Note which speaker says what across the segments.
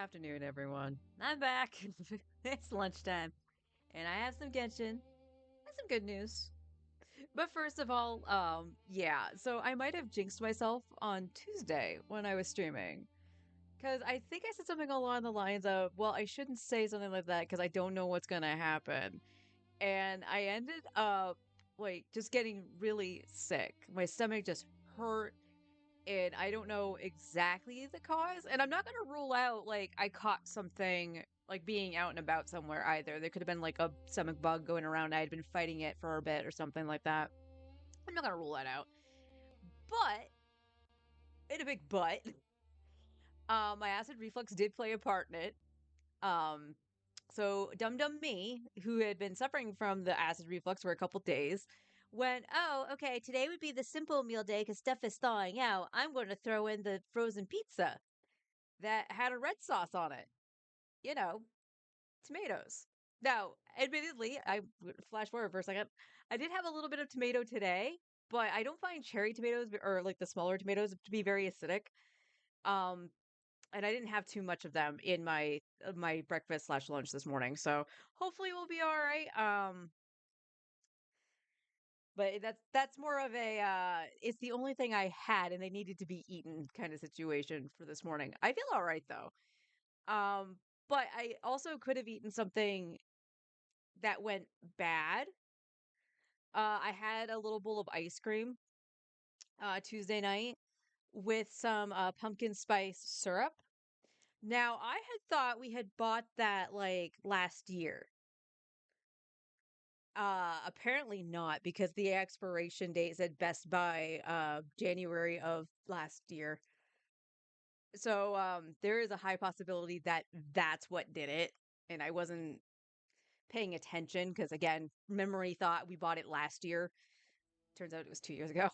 Speaker 1: afternoon, everyone. I'm back. It's lunchtime, and I have some Genshin and some good news. But first of all, yeah, so I might have jinxed myself on Tuesday when I was streaming. Because I think I said something along the lines of, well, I shouldn't say something like that because I don't know what's going to happen. And I ended up, like, just getting really sick. My stomach just hurt and I don't know exactly the cause. And I'm not going to rule out like I caught something like being out and about somewhere either. There could have been like a stomach bug going around. I had been fighting it for a bit or something like that. I'm not going to rule that out. But, in a big but, my acid reflux did play a part in it. Um, so Dum Dum Me, who had been suffering from the acid reflux for a couple days, went, "Oh, okay, today would be the simple meal day because stuff is thawing out. I'm going to throw in the frozen pizza that had a red sauce on it. You know, tomatoes." Now, admittedly, flash forward for a second. I did have a little bit of tomato today, but I don't find cherry tomatoes or like the smaller tomatoes to be very acidic. Um, and I didn't have too much of them in my breakfast slash lunch this morning, so hopefully we'll be all right. But that's more of a it's the only thing I had and they needed to be eaten kind of situation for this morning. I feel all right though. But I also could have eaten something that went bad. I had a little bowl of ice cream Tuesday night with some pumpkin spice syrup. Now, I had thought we had bought that like last year. Apparently not because the expiration date said Best Buy January of last year. So there is a high possibility that that's what did it and I wasn't paying attention because again, memory thought we bought it last year. Turns out it was 2 years ago.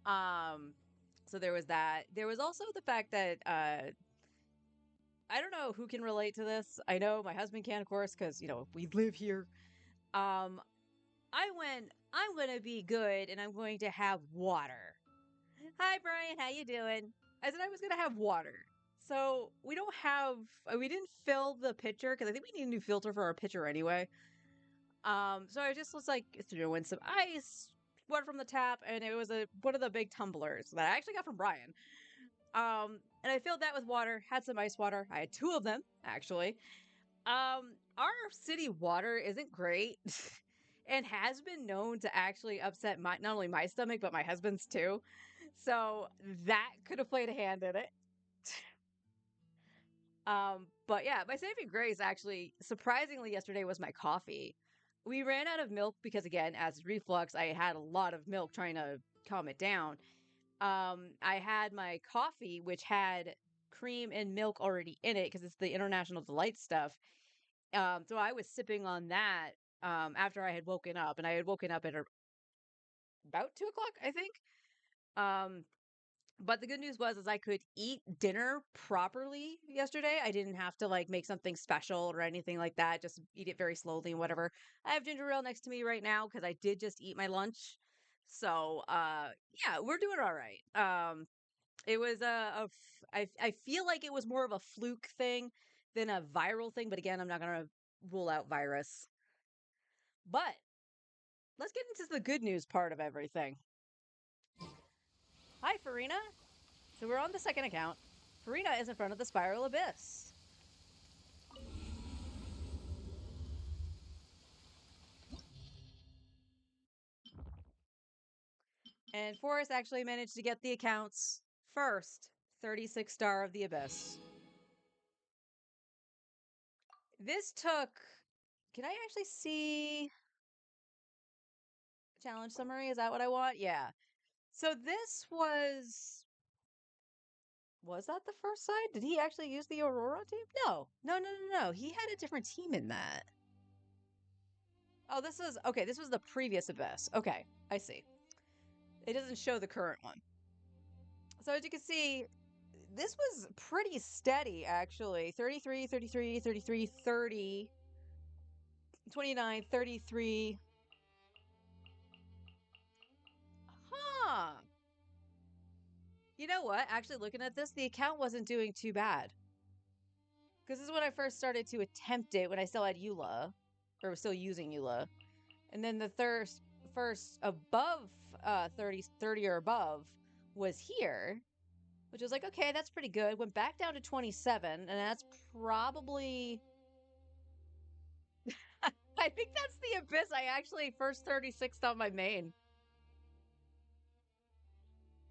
Speaker 1: um so there was that. There was also the fact that I don't know who can relate to this. I know my husband can, of course, because we live here. Um, I went, I'm gonna be good and I'm going to have water. Hi Brian, how you doing? I said I was gonna have water. So we don't have we didn't fill the pitcher because I think we need a new filter for our pitcher anyway. So I just was like threw in some ice, water from the tap, and it was one of the big tumblers that I actually got from Brian. And I filled that with water, had some ice water. I had two of them, actually. Our city water isn't great and has been known to actually upset my not only my stomach but my husband's too. So that could have played a hand in it. But yeah, my saving grace actually surprisingly yesterday was my coffee. We ran out of milk because again, as reflux, I had a lot of milk trying to calm it down. I had my coffee which had cream and milk already in it because it's the International Delight stuff. So I was sipping on that after I had woken up, and I had woken up at about 2 o'clock, I think. Um, but the good news was is I could eat dinner properly yesterday. I didn't have to like make something special or anything like that. Just eat it very slowly and whatever. I have ginger ale next to me right now because I did just eat my lunch. So yeah, we're doing all right. It was I feel like it was more of a fluke thing than a viral thing, but again, I'm not gonna rule out virus. But let's get into the good news part of everything. Hi, Farina. So we're on the second account. Farina is in front of the spiral abyss. And Forrest actually managed to get the accounts first 36 star of the abyss. This took. Can I actually see challenge summary? Is that what I want? Yeah. So this was that the first side? Did he actually use the Aurora team? No. No, no, no, no. He had a different team in that. Oh, this is okay. This was the previous Abyss. Okay, I see. It doesn't show the current one. So as you can see, this was pretty steady actually. 33, 33, 33, 30, 29, 33. Huh. You know what? Actually, looking at this, the account wasn't doing too bad. Because this is when I first started to attempt it when I still had Eula, or was still using Eula. And then the first above 30 or above was here, which was like, okay, that's pretty good. Went back down to 27, and that's probably. I think that's the Abyss I actually first 36'd on my main.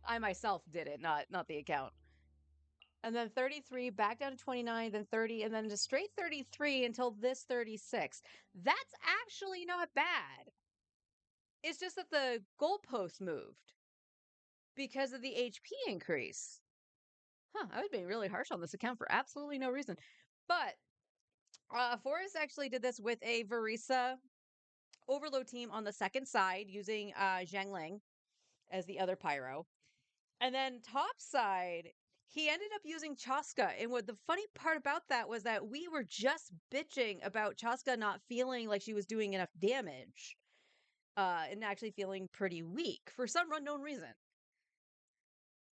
Speaker 1: I myself did it, not the account. And then 33, back down to 29, then 30, and then just straight 33 until this 36. That's actually not bad. It's just that the goalpost moved because of the HP increase. Huh, I was being really harsh on this account for absolutely no reason. But Forrest actually did this with a Varisa overload team on the second side using Zhang Ling as the other pyro. And then top side, he ended up using Chaska. And what the funny part about that was that we were just bitching about Chaska not feeling like she was doing enough damage. And actually feeling pretty weak for some unknown reason.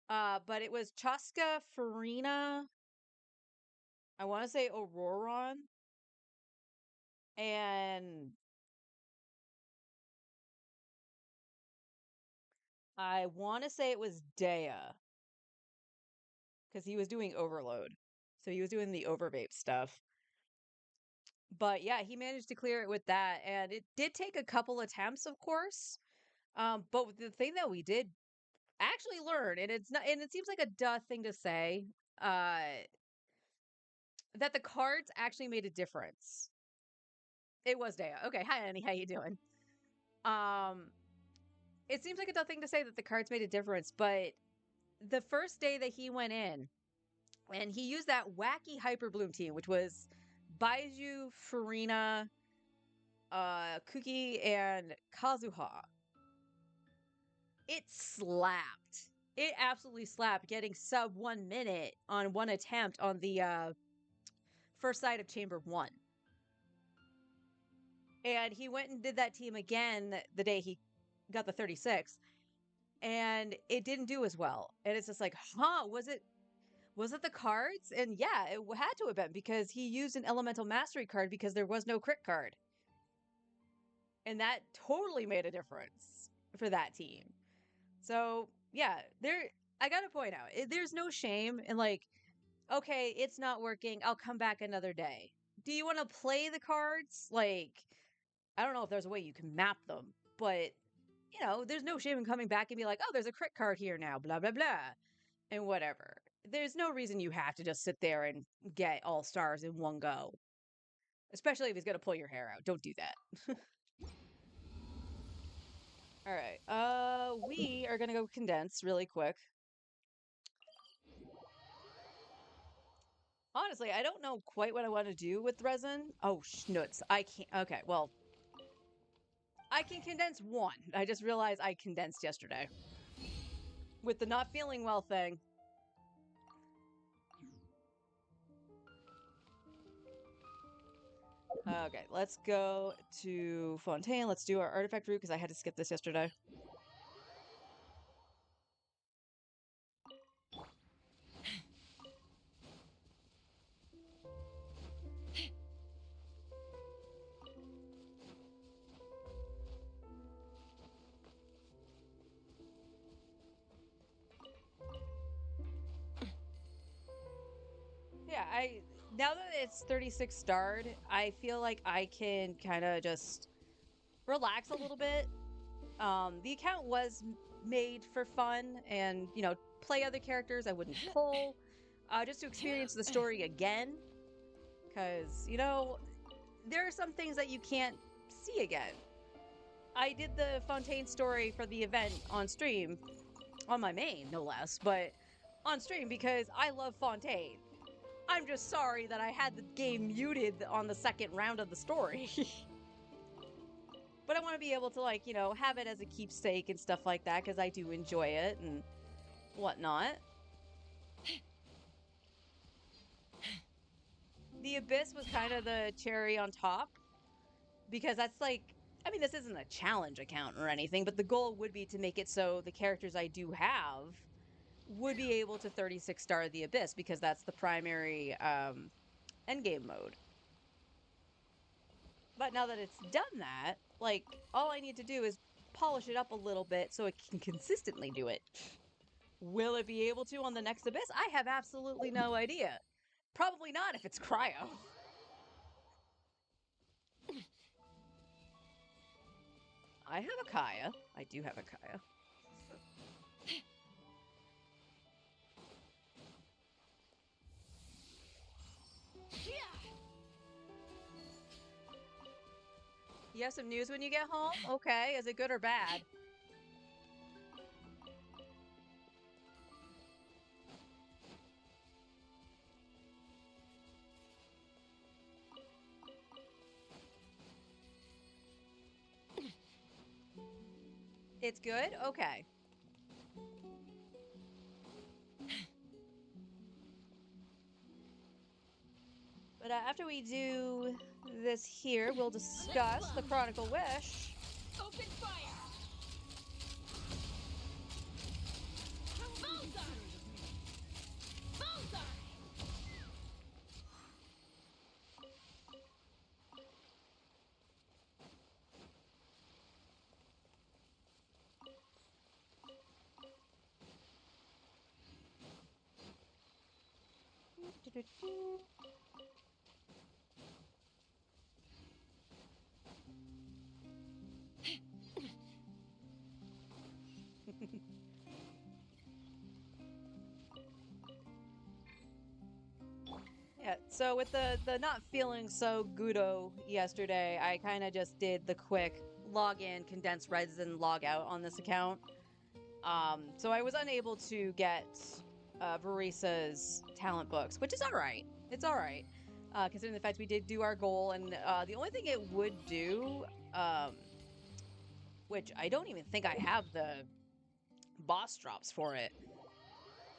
Speaker 1: But it was Chaska, Farina, I want to say Auroron, and I want to say it was Dea, because he was doing overload. So he was doing the overvape stuff. But yeah, he managed to clear it with that. And it did take a couple attempts, of course. But the thing that we did actually learn, and it's not, and it seems like a duh thing to say, that the cards actually made a difference. It was Dea. Okay, hi Annie, how you doing? Um, it seems like a duh thing to say that the cards made a difference, but the first day that he went in, and he used that wacky Hyper Bloom team, which was Baiju, Farina, Kuki, and Kazuha. It slapped. It absolutely slapped, getting sub 1 minute on one attempt on the first side of Chamber 1. And he went and did that team again the day he got the 36, and it didn't do as well. And it's just like, huh, was it the cards? And yeah, it had to have been, because he used an elemental mastery card because there was no crit card. And that totally made a difference for that team. So yeah, I gotta point out, there's no shame in like, okay, it's not working, I'll come back another day. Do you want to play the cards? Like, I don't know if there's a way you can map them, but there's no shame in coming back and be like, oh, there's a crit card here now, blah, blah, blah, and whatever. There's no reason you have to just sit there and get all stars in one go. Especially if he's going to pull your hair out. Don't do that. All right. We are going to go condense really quick. Honestly, I don't know quite what I want to do with resin. Oh, schnutz. I can't. Okay, well, I can condense one. I just realized I condensed yesterday. With the not feeling well thing. Okay, let's go to Fontaine. Let's do our artifact route because I had to skip this yesterday. Yeah, now that it's 36 starred, I feel like I can kind of just relax a little bit. The account was made for fun and, play other characters I wouldn't pull, just to experience the story again. Because, there are some things that you can't see again. I did the Fontaine story for the event on stream, on my main, no less, but on stream because I love Fontaine. I'm just sorry that I had the game muted on the second round of the story. But I want to be able to, have it as a keepsake and stuff like that because I do enjoy it and whatnot. The Abyss was kind of the cherry on top because that's this isn't a challenge account or anything, but the goal would be to make it so the characters I do have would be able to 36 star the Abyss because that's the primary endgame mode. But now that it's done that, like, all I need to do is polish it up a little bit so it can consistently do it. Will it be able to on the next Abyss? I have absolutely no idea. Probably not if it's cryo. I have a Kaya. I do have a Kaya. You have some news when you get home? Okay, is it good or bad? It's good? Okay. But after we do this here, we'll discuss the Chronicle Wish.
Speaker 2: Open fire! Bullseye! Bullseye!
Speaker 1: Yeah, so with the not feeling so goodo yesterday, I kind of just did the quick log in, condense reds, and log out on this account. So I was unable to get Varisa's talent books, which is all right. It's all right, considering the fact we did do our goal, and the only thing it would do, which I don't even think I have the boss drops for it,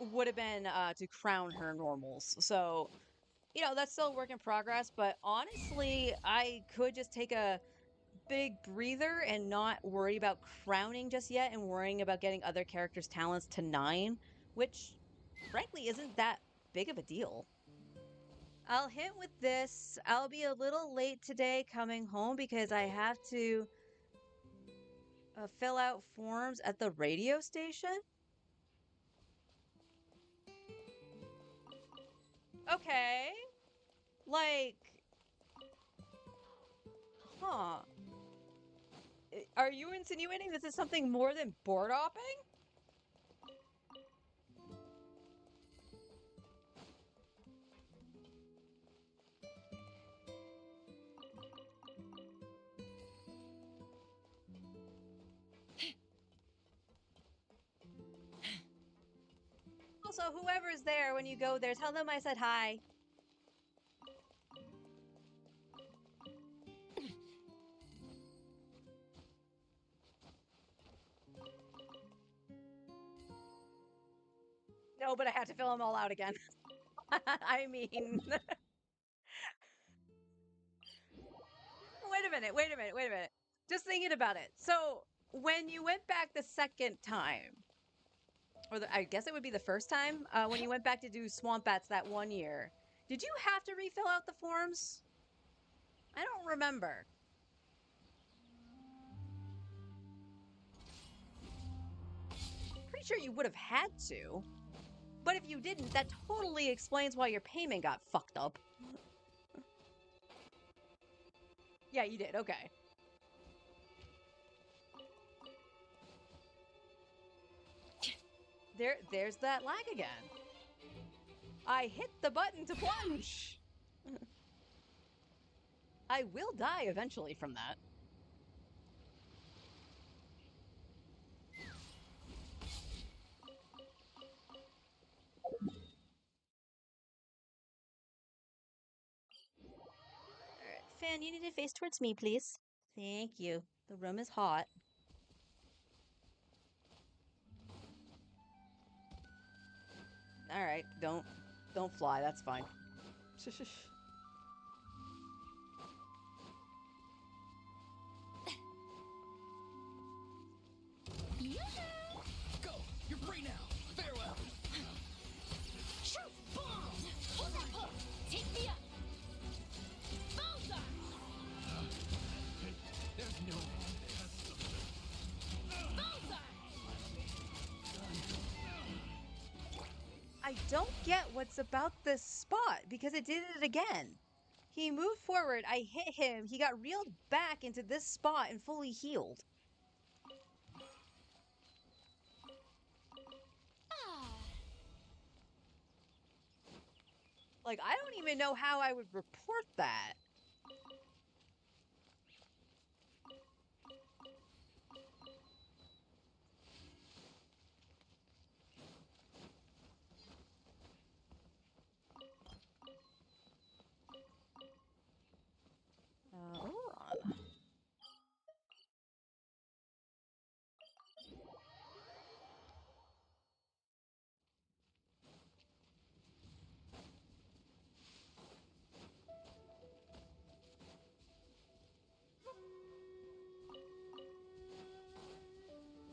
Speaker 1: would have been to crown her normals. So, you know, that's still a work in progress, but honestly, I could just take a big breather and not worry about crowning just yet and worrying about getting other characters' talents to 9, which frankly isn't that big of a deal. I'll hit with this. I'll be a little late today coming home because I have to fill out forms at the radio station. Okay. Like, huh. Are you insinuating this is something more than board hopping? Also, whoever's there when you go there, tell them I said hi. No, but I had to fill them all out again. I mean... wait a minute. Just thinking about it. So, when you went back the second time, or I guess it would be the first time, when you went back to do Swamp Bats that one year, did you have to refill out the forms? I don't remember. Pretty sure you would have had to. But if you didn't, that totally explains why your payment got fucked up. Yeah, you did. Okay. There's that lag again. I hit the button to plunge. I will die eventually from that. Alright, Fan, you need to face towards me, please. Thank you. The room is hot. Alright, don't fly, that's fine.
Speaker 2: Go! You're free now! Farewell! Shoot! Bomb! Hold that hook! Take me up!
Speaker 1: I don't get what's about this spot because it did it again. He moved forward, I hit him, he got reeled back into this spot and fully healed. Like, I don't even know how I would report that. Hold on.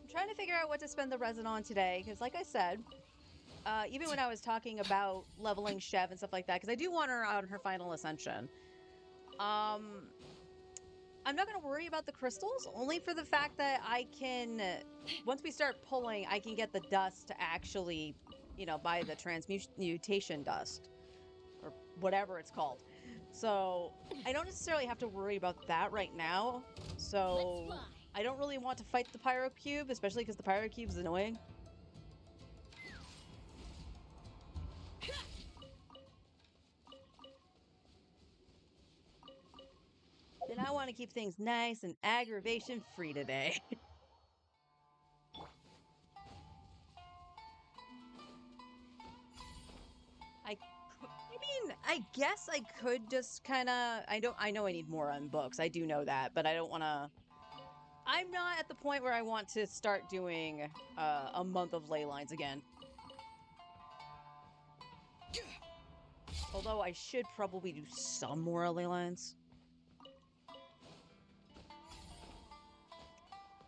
Speaker 1: I'm trying to figure out what to spend the resin on today, because like I said, even when I was talking about leveling Chev and stuff like that, because I do want her on her final ascension. I'm not going to worry about the crystals, only for the fact that I can, once we start pulling, I can get the dust to actually, buy the transmutation dust, or whatever it's called. So I don't necessarily have to worry about that right now. So I don't really want to fight the Pyro Cube, especially because the Pyro Cube is annoying. And I want to keep things nice and aggravation free today. I guess I could just kind of. I know I need more on books. I do know that, but I don't want to. I'm not at the point where I want to start doing a month of ley lines again. Although I should probably do some more ley lines.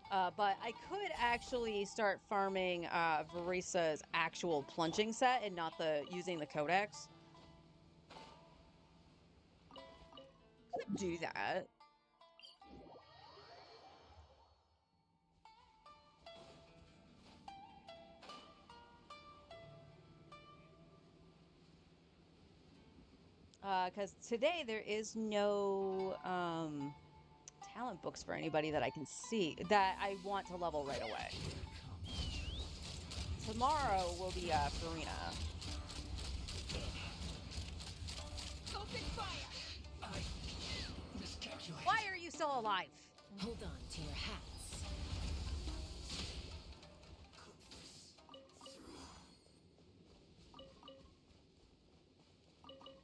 Speaker 1: But I could actually start farming Varisa's actual plunging set and not using the codex. Could do that. Because today there is no talent books for anybody that I can see that I want to level right away. Tomorrow will be Farina.
Speaker 2: Open fire!
Speaker 3: I miscalculated.
Speaker 1: Why are you still alive?
Speaker 4: Hold on to your hats.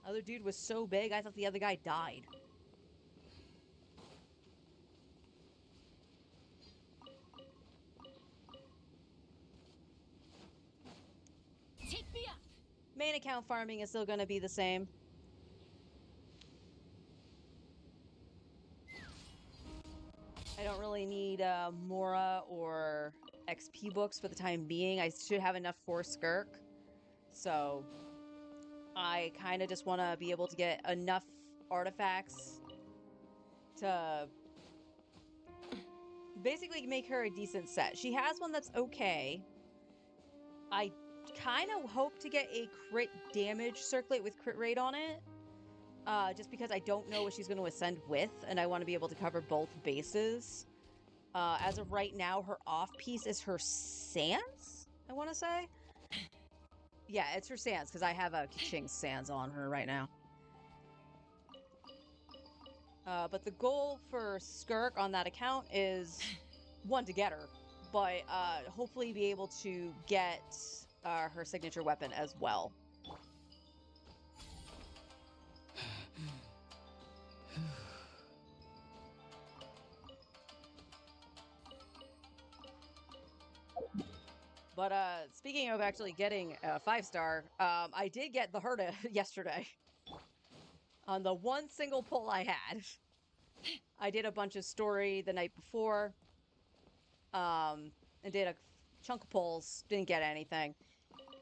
Speaker 1: Other dude was so big, I thought the other guy died.
Speaker 2: Take me up!
Speaker 1: Main account farming is still going to be the same. I don't really need Mora or XP books for the time being. I should have enough for Skirk. So I kind of just want to be able to get enough artifacts to basically make her a decent set. She has one that's okay. I kind of hope to get a crit damage circlet with crit rate on it. Just because I don't know what she's going to ascend with, and I want to be able to cover both bases. As of right now, her off piece is her Sans, I want to say. Yeah, it's her Sans, because I have a Kaching Sans on her right now. But the goal for Skirk on that account is, one, to get her, but hopefully be able to get her signature weapon as well. But speaking of actually getting a 5-star, I did get the Herda yesterday. On the one single pull I had. I did a bunch of story the night before. And did a chunk of pulls, didn't get anything.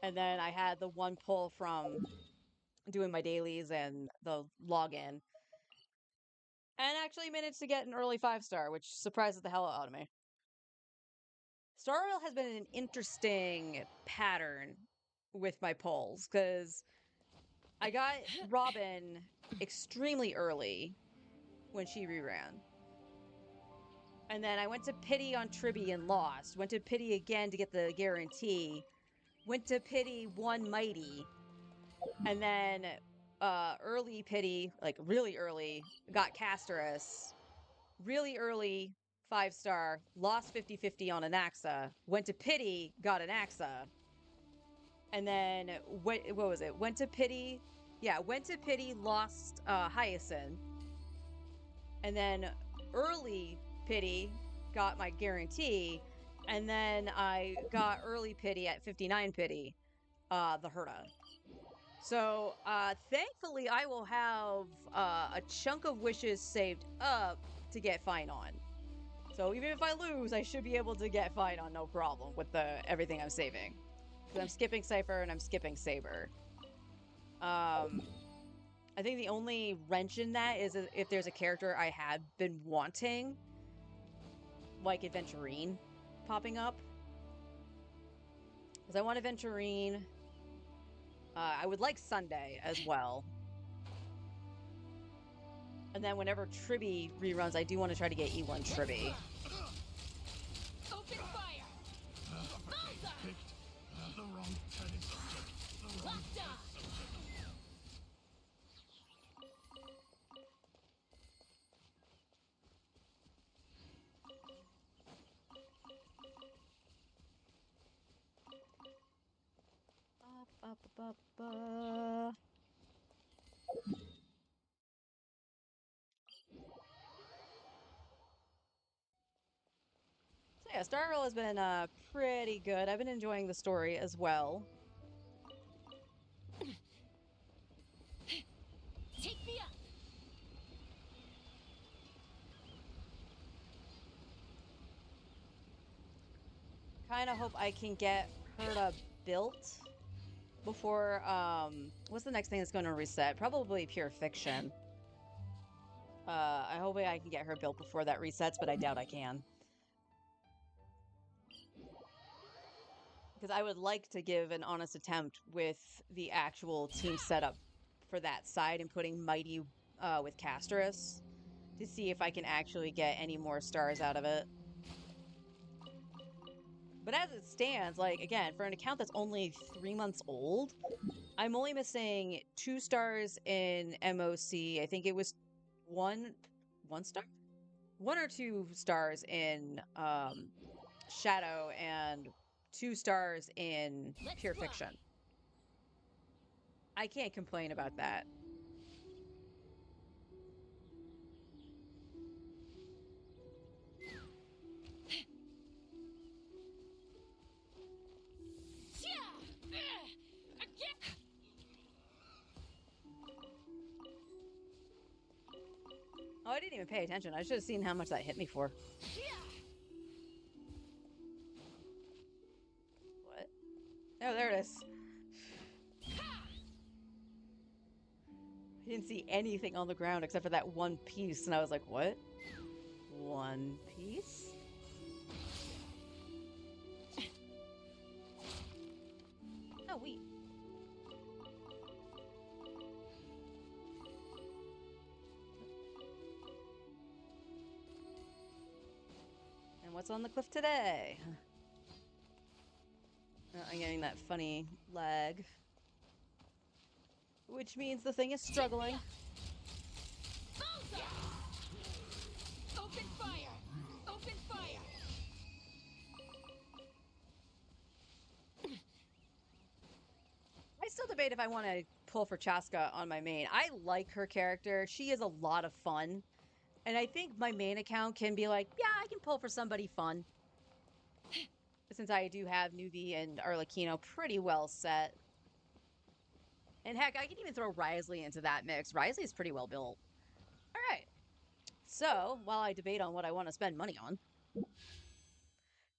Speaker 1: And then I had the one pull from doing my dailies and the login. And actually managed to get an early 5-star, which surprises the hell out of me. Star Rail has been an interesting pattern with my polls because I got Robin extremely early when she reran. And then I went to Pity on Tribby and lost. Went to Pity again to get the guarantee. Went to Pity, won Mighty. And then early Pity, like really early, got Casterus. Really early, 5-star, lost 50-50 on Anaxa. Went to Pity, got Anaxa. And then, what was it? Went to Pity. Yeah, went to Pity, lost Hyacinth. And then early Pity got my guarantee. And then I got early Pity at 59 Pity, the Herta. So thankfully, I will have a chunk of wishes saved up to get Fine on. So even if I lose, I should be able to get Fine on no problem with everything I'm saving. Because I'm skipping Cypher and I'm skipping Saber. I think the only wrench in that is if there's a character I had been wanting, like Adventurine popping up. Because I want Adventurine. I would like Sunday as well. And then whenever Tribby reruns, I do want to try to get E1 Tribby.
Speaker 2: Open fire! Bullseye!
Speaker 3: Picked the wrong tennis subject. The wrong
Speaker 2: Lockdown!
Speaker 3: subject.
Speaker 1: So yeah, Stargirl has been pretty good. I've been enjoying the story as well.
Speaker 2: Take me up!
Speaker 1: Kind of hope I can get Herta built before what's the next thing that's going to reset? Probably Pure Fiction. I hope I can get her built before that resets, but I doubt I can. Because I would like to give an honest attempt with the actual team setup for that side and putting Mighty with Casterus to see if I can actually get any more stars out of it. But as it stands, like, again, for an account that's only 3 months old, I'm only missing 2 stars in MOC. I think it was one star? 1 or 2 stars in Shadow and 2 stars in Pure Fiction. I can't complain about that. Oh, I didn't even pay attention. I should have seen how much that hit me for. What? Oh, there it is. I didn't see anything on the ground except for that one piece, and I was like, what? One piece? Oh, wait. And what's on the cliff today? I'm getting that funny lag. Which means the thing is struggling.
Speaker 2: Bullseye! Open fire! Open fire!
Speaker 1: I still debate if I want to pull for Chaska on my main. I like her character. She is a lot of fun. And I think my main account can be like, yeah, I can pull for somebody fun. Since I do have Nuvi and Arlecchino pretty well set. And heck, I can even throw Risley into that mix. Risley is pretty well built. All right. So, while I debate on what I want to spend money on,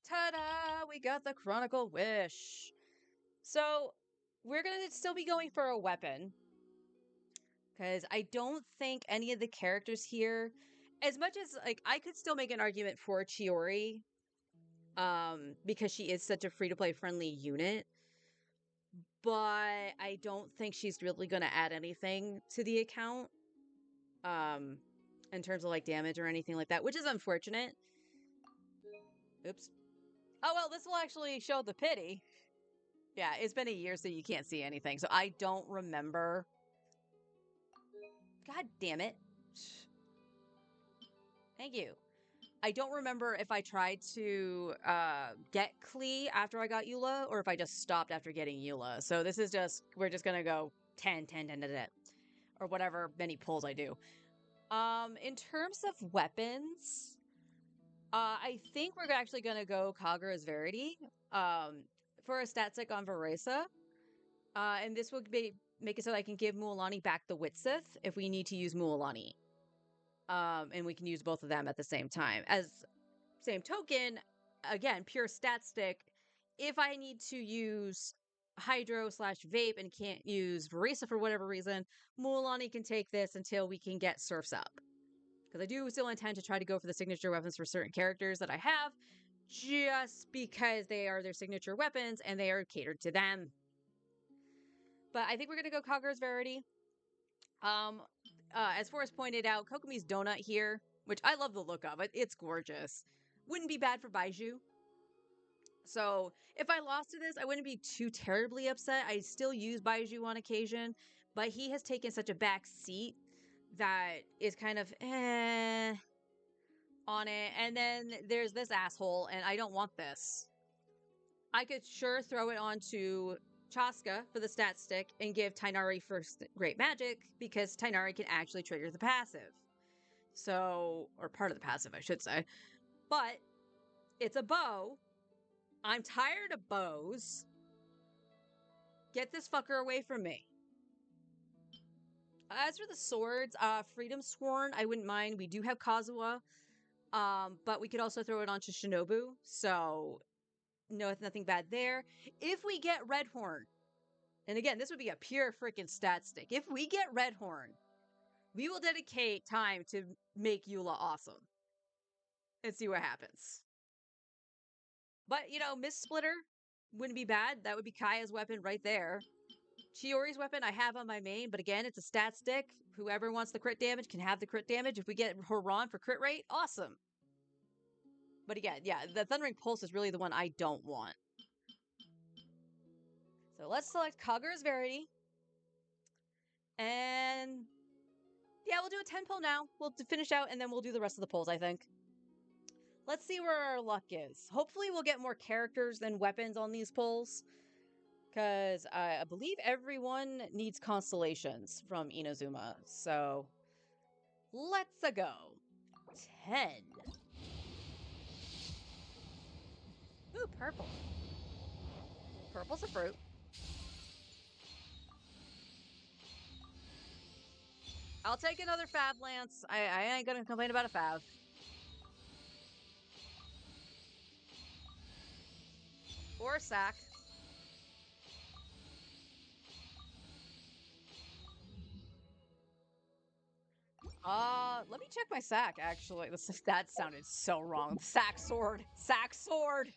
Speaker 1: ta-da! We got the Chronicle Wish. So, we're going to still be going for a weapon. Because I don't think any of the characters here, as much as, like, I could still make an argument for Chiori, because she is such a free-to-play friendly unit. but I don't think she's really going to add anything to the account in terms of like damage or anything like that, which is unfortunate. Oops. Oh, well, this will actually show the pity. Yeah, it's been a year, so you can't see anything. So I don't remember. God damn it. Thank you. I don't remember if I tried to get Klee after I got Eula or if I just stopped after getting Eula. So this is just, we're just going to go 10, 10, 10, 10, 10, or whatever many pulls I do. In terms of weapons, I think we're actually going to go Kagura's Verity for a stat stick on Veresa. And this would make it so I can give Mualani back the Witsith if we need to use Mualani. And we can use both of them at the same time. As same token, again, pure stat stick. If I need to use Hydro / Vape and can't use Veresa for whatever reason, Mualani can take this until we can get Surfs up. Because I do still intend to try to go for the signature weapons for certain characters that I have, just because they are their signature weapons and they are catered to them. But I think we're going to go Kagura's Verity. As Forrest pointed out, Kokomi's Donut here, which I love the look of. It's gorgeous. Wouldn't be bad for Baiju. So if I lost to this, I wouldn't be too terribly upset. I still use Baiju on occasion, but he has taken such a back seat that is kind of on it. And then there's this asshole, and I don't want this. I could sure throw it onto Chaska for the stat stick and give Tainari first great magic because Tainari can actually trigger the passive. So, or part of the passive, I should say. But it's a bow. I'm tired of bows. Get this fucker away from me. As for the swords, Freedom Sworn, I wouldn't mind. We do have Kazuha, but we could also throw it onto Shinobu. So, no, nothing bad there. If we get Redhorn, and again, this would be a pure freaking stat stick. If we get Redhorn, we will dedicate time to make Eula awesome and see what happens. But, you know, Miss Splitter wouldn't be bad. That would be Kaya's weapon right there. Chiori's weapon I have on my main, but again, it's a stat stick. Whoever wants the crit damage can have the crit damage. If we get Horan for crit rate, awesome. But again, yeah, the Thundering Pulse is really the one I don't want. So let's select Kagura's Verity. And yeah, we'll do a 10 pull now. We'll finish out and then we'll do the rest of the pulls, I think. Let's see where our luck is. Hopefully we'll get more characters than weapons on these pulls. Because I believe everyone needs constellations from Inazuma. So let's go. 10. Ooh, purple. Purple's a fruit. I'll take another Fav Lance. I ain't gonna complain about a Fav. Or a sack. Let me check my sack, actually. That sounded so wrong. Sack sword. Sack sword.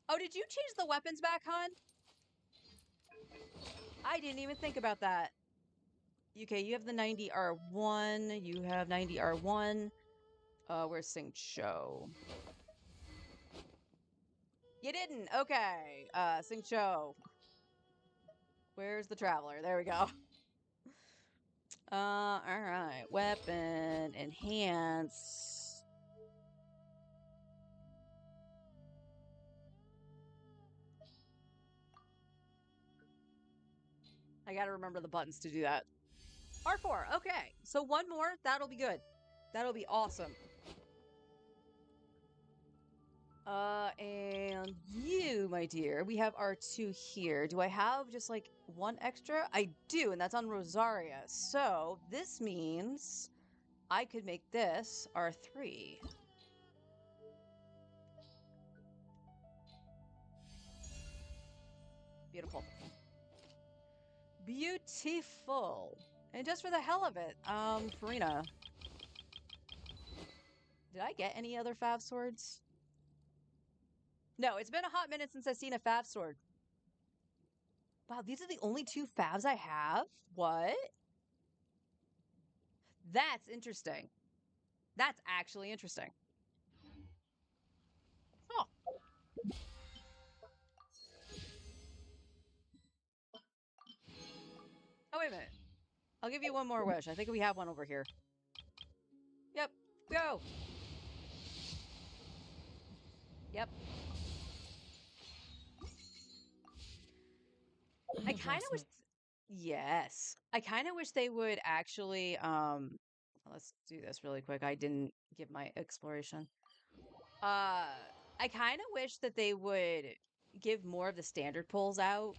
Speaker 1: Oh, did you change the weapons back, hon? I didn't even think about that. Okay, you have the 90R1. You have 90R1. Where's Sing Cho? You didn't. Okay. Sing Cho. Where's the Traveler? There we go. Alright. Weapon. Enhance. I gotta remember the buttons to do that. R4. Okay. So one more. That'll be good. That'll be awesome. And you, my dear, we have R2 here. Do I have just like one extra? I do, and that's on Rosaria. So this means I could make this R3. Beautiful. Beautiful. And just for the hell of it, Farina. Did I get any other Fav swords? No, it's been a hot minute since I've seen a Fav sword. Wow, these are the only two favs I have? What? That's interesting. That's actually interesting. Oh. Oh, wait a minute. I'll give you one more wish. I think we have one over here. Yep. Go. Yep. I kind of wish. Yes. I kind of wish they would actually. Let's do this really quick. I didn't give my exploration. I kind of wish that they would give more of the standard pulls out.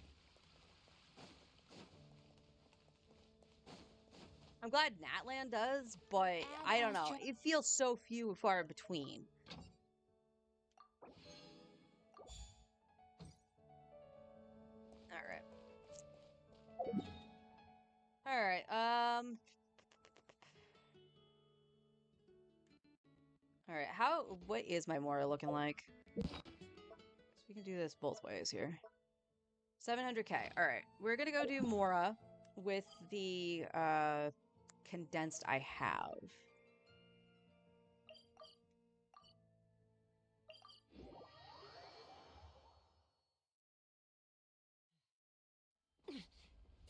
Speaker 1: I'm glad Natland does, but I don't know. It feels so few and far between. All right. All right. All right. What is my Mora looking like? So we can do this both ways here. 700k. All right. We're going to go do Mora with the condensed I have.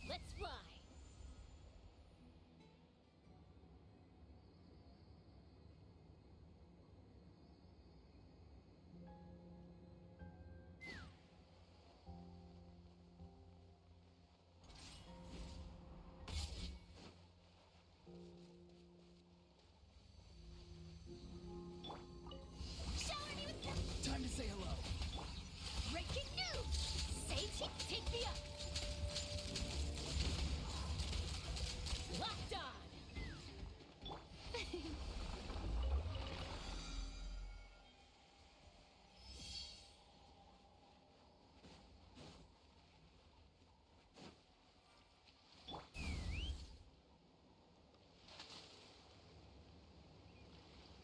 Speaker 2: Let's fly. Shower me with
Speaker 3: Time to say hello.
Speaker 2: breaking news. Say take me up. Locked on.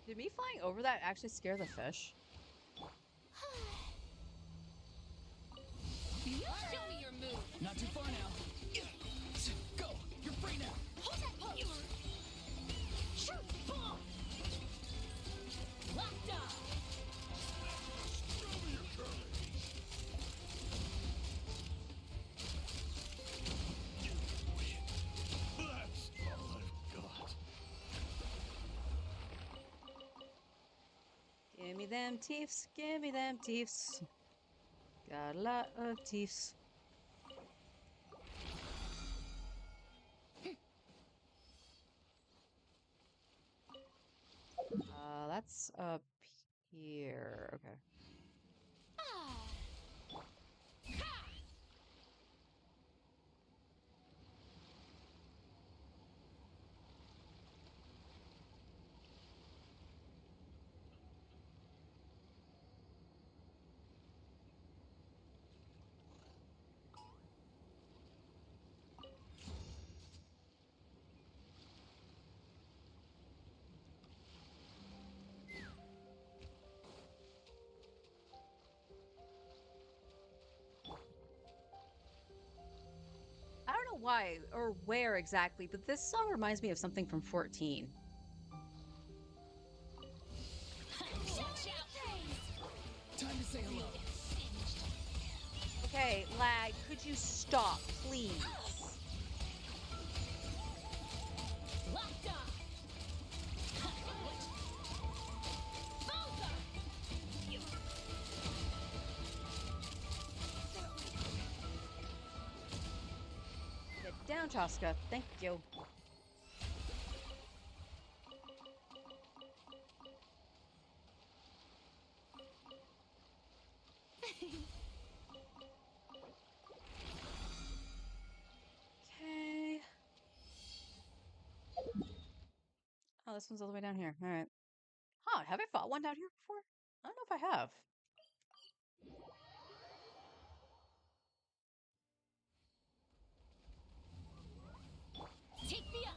Speaker 1: Did me flying over that actually scare the fish?
Speaker 2: Show me your move.
Speaker 3: Not too far now. Go. You're free now.
Speaker 2: Hold that pose. Shoot. Bomb. Locked on.
Speaker 3: That's all I've got.
Speaker 1: Give me them teeths. Give me them teeths. Got a lot of teeths. That's up here. Okay.
Speaker 2: Ah. Ha.
Speaker 1: I don't know why or where exactly, but this song reminds me of something from 14.
Speaker 2: Watch out.
Speaker 3: Time to say hello.
Speaker 1: Okay, lag, could you stop, please?
Speaker 2: Locked on. Bowser.
Speaker 1: Get down, Chaska. Thank you. Okay. Oh, this one's all the way down here. All right. Huh, have I fought one down here before? I don't know if I have.
Speaker 2: Take me up.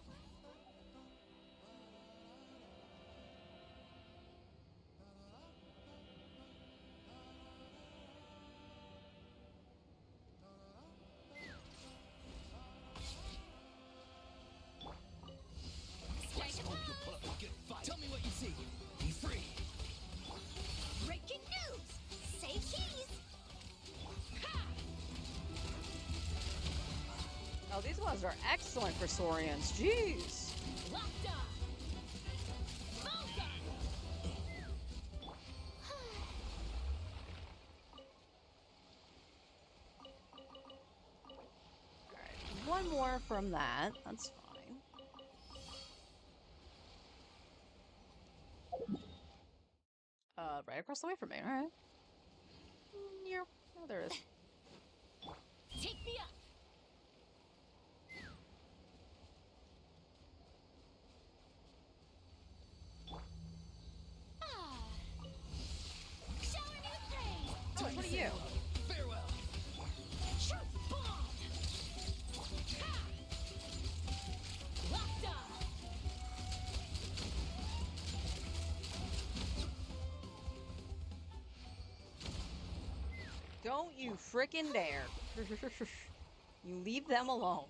Speaker 1: Oh, these ones are excellent for Saurians. Jeez.
Speaker 2: Locked on. Vulcan.
Speaker 1: Alright, one more from that. That's fine. Right across the way from me. Alright. Yep. Oh, there it is.
Speaker 2: Take me up. Shower me with praise.
Speaker 1: Oh, what are you?
Speaker 3: Farewell.
Speaker 2: Truth bomb. Ha! Locked on.
Speaker 1: Don't you frickin' dare. You leave them alone.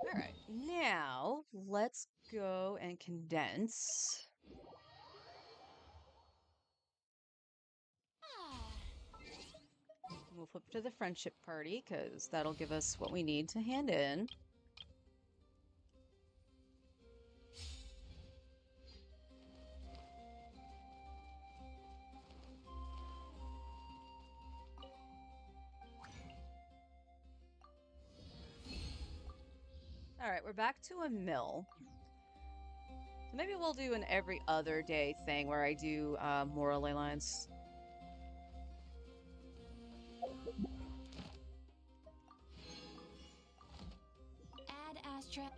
Speaker 1: Alright, now let's go and condense. We'll flip to the friendship party, because that'll give us what we need to hand in. Alright, we're back to a mill. So maybe we'll do an every other day thing where I do more ley lines.
Speaker 2: Add Astra.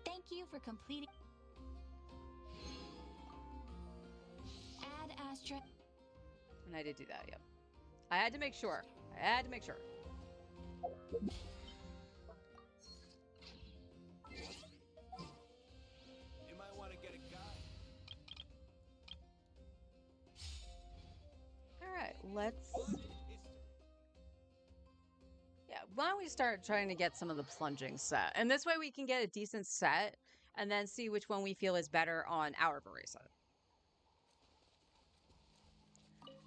Speaker 2: Thank you for completing. Add Astra.
Speaker 1: And I did do that, yep. I had to make sure. I had to make sure.
Speaker 3: You might want to get a guide.
Speaker 1: Alright, let's... Yeah, why don't we start trying to get some of the plunging set? And this way we can get a decent set and then see which one we feel is better on our Barisa.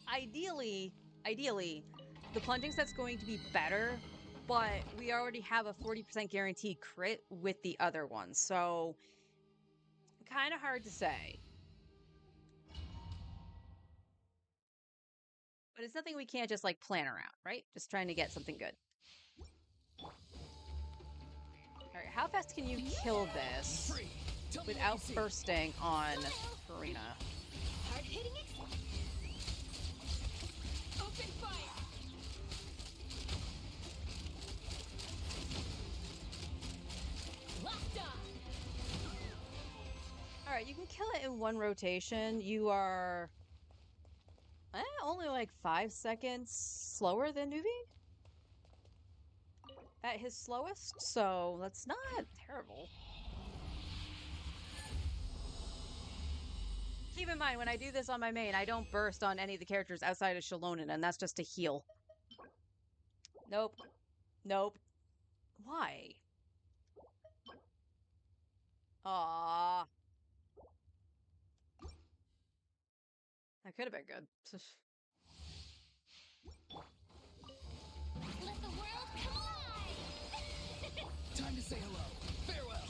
Speaker 1: Ideally, the plunging set's going to be better, but we already have a 40% guaranteed crit with the other one, so kind of hard to say. But it's nothing we can't just like plan around, right? Just trying to get something good. Alright, how fast can you kill this without bursting on Farina?
Speaker 2: Hard hitting it. Open fire. Locked on.
Speaker 1: Alright, you can kill it in one rotation. You are only like 5 seconds slower than Nuvi at his slowest, so that's not terrible. Keep in mind, when I do this on my main, I don't burst on any of the characters outside of Shalonen, and that's just to heal. Nope. Nope. Why? Aww. That could have been good.
Speaker 2: Let the world come alive.
Speaker 3: Time to say hello. Farewell.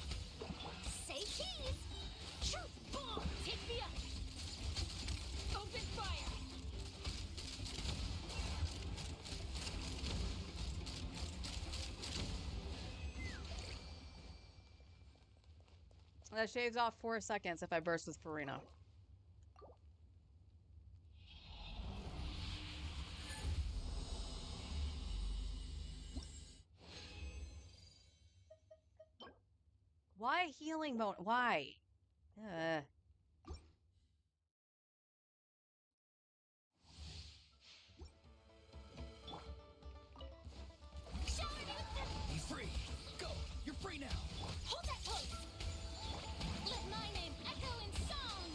Speaker 2: Say cheese. Truth bomb. Take me up. Open fire.
Speaker 1: That shaves off 4 seconds if I burst with Farina. Why healing mode? Why?
Speaker 2: Shower me with the...
Speaker 3: Be free. Go. You're free now.
Speaker 2: Hold that pose. Let my name echo in song.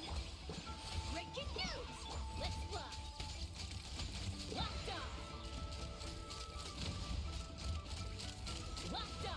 Speaker 2: Breaking news. Let's fly. Locked on. Locked on.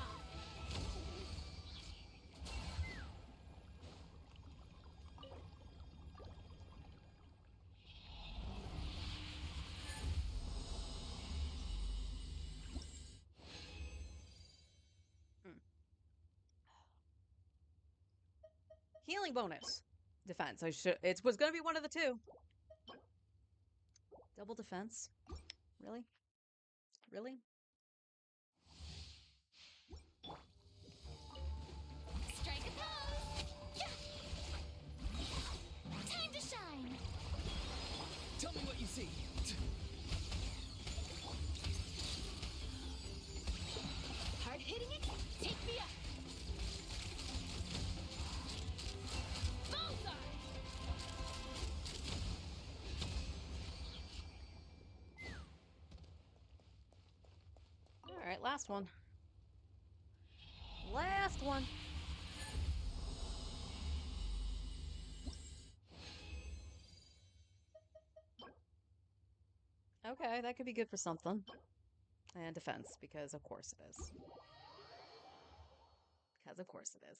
Speaker 1: Healing bonus. Defense. It was gonna be one of the two. Double defense. Really? Really?
Speaker 2: Strike a pose! Yeah! Time to shine!
Speaker 5: Tell me what you see.
Speaker 2: Hard hitting it, take me up! Bullseye!
Speaker 1: All right, last one. Last one. Okay, that could be good for something. And defense, because of course it is. Because of course it is.